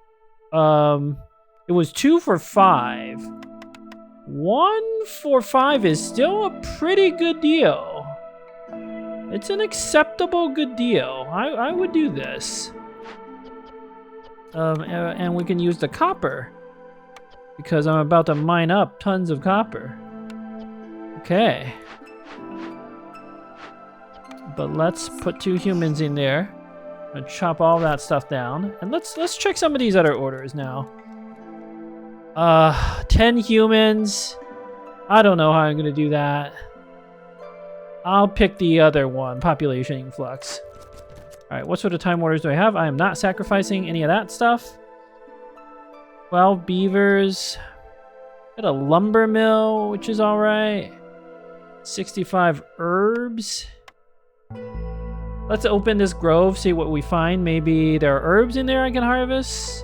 It was 2 for 5. 1 for 5 is still a pretty good deal. It's an acceptable good deal. I would do this. And we can use the copper, because I'm about to mine up tons of copper. Okay. But let's put 2 humans in there. I'm gonna chop all that stuff down. And let's check some of these other orders now. 10 humans. I don't know how I'm gonna do that. I'll pick the other one, population influx. Alright, what sort of time orders do I have? I am not sacrificing any of that stuff. 12 beavers. Got a lumber mill, which is alright. 65 herbs. Let's open this grove, see what we find. Maybe there are herbs in there I can harvest.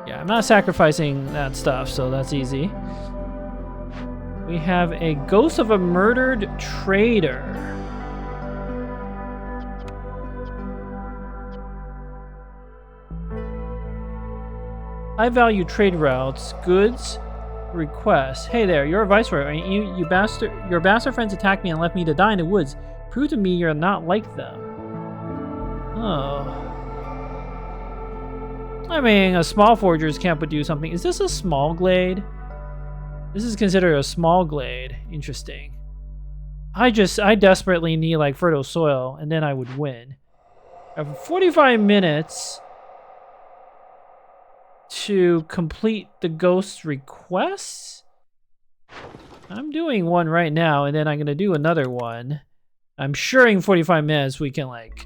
Yeah, I'm not sacrificing that stuff, so that's easy. We have a ghost of a murdered trader. High value trade routes, goods, requests. Hey there, you're a Viceroy. Your bastard friends attacked me and left me to die in the woods. Prove to me you're not like them. Oh. I mean, a small forger's camp would do something. Is this a small glade? This is considered a small glade. Interesting. I desperately need like fertile soil, and then I would win. I have 45 minutes to complete the ghost requests. I'm doing one right now, and then I'm gonna do another one. I'm sure in 45 minutes we can like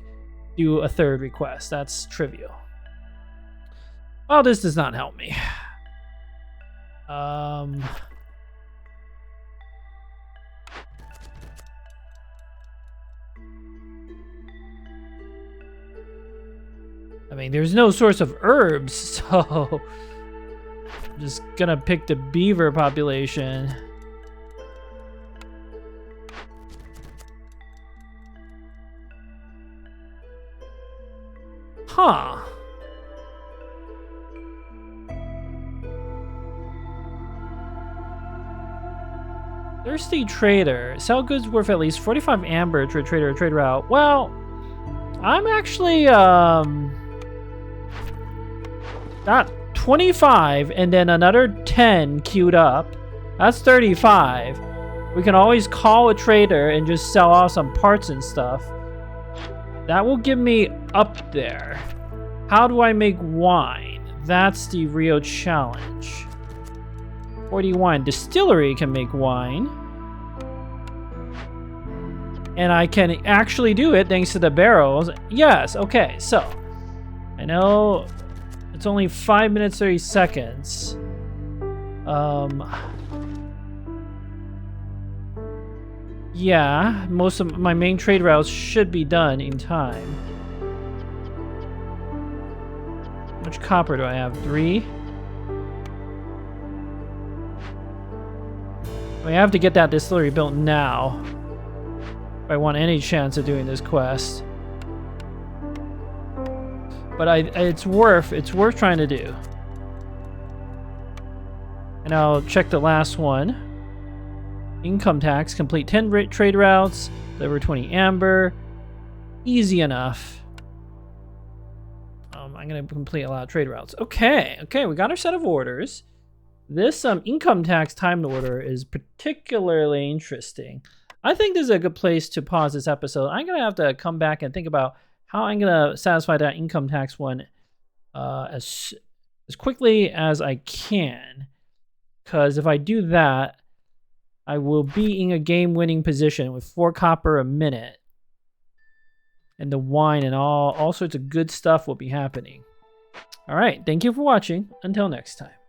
do a 3rd request. That's trivial. Well, this does not help me. I mean, there's no source of herbs, so I'm just gonna pick the beaver population. Huh. Thirsty trader. Sell goods worth at least 45 amber to a trader or trade route. Well, I'm actually got 25 and then another 10 queued up. That's 35. We can always call a trader and just sell off some parts and stuff. That will give me up there. How do I make wine? That's the real challenge. 40 wine. Distillery can make wine. And I can actually do it thanks to the barrels. Yes, okay, so. I know it's only 5 minutes, 30 seconds. Yeah, most of my main trade routes should be done in time. How much copper do I have? 3? I have to get that distillery built now if I want any chance of doing this quest. But it's worth trying to do. And I'll check the last one. Income tax, complete 10 trade routes, deliver 20 amber. Easy enough. I'm gonna complete a lot of trade routes. Okay, we got our set of orders. This income tax timed order is particularly interesting. I think this is a good place to pause this episode. I'm gonna have to come back and think about how I'm gonna satisfy that income tax one as quickly as I can. Because if I do that, I will be in a game-winning position with 4 copper a minute. And the wine and all sorts of good stuff will be happening. All right, thank you for watching. Until next time.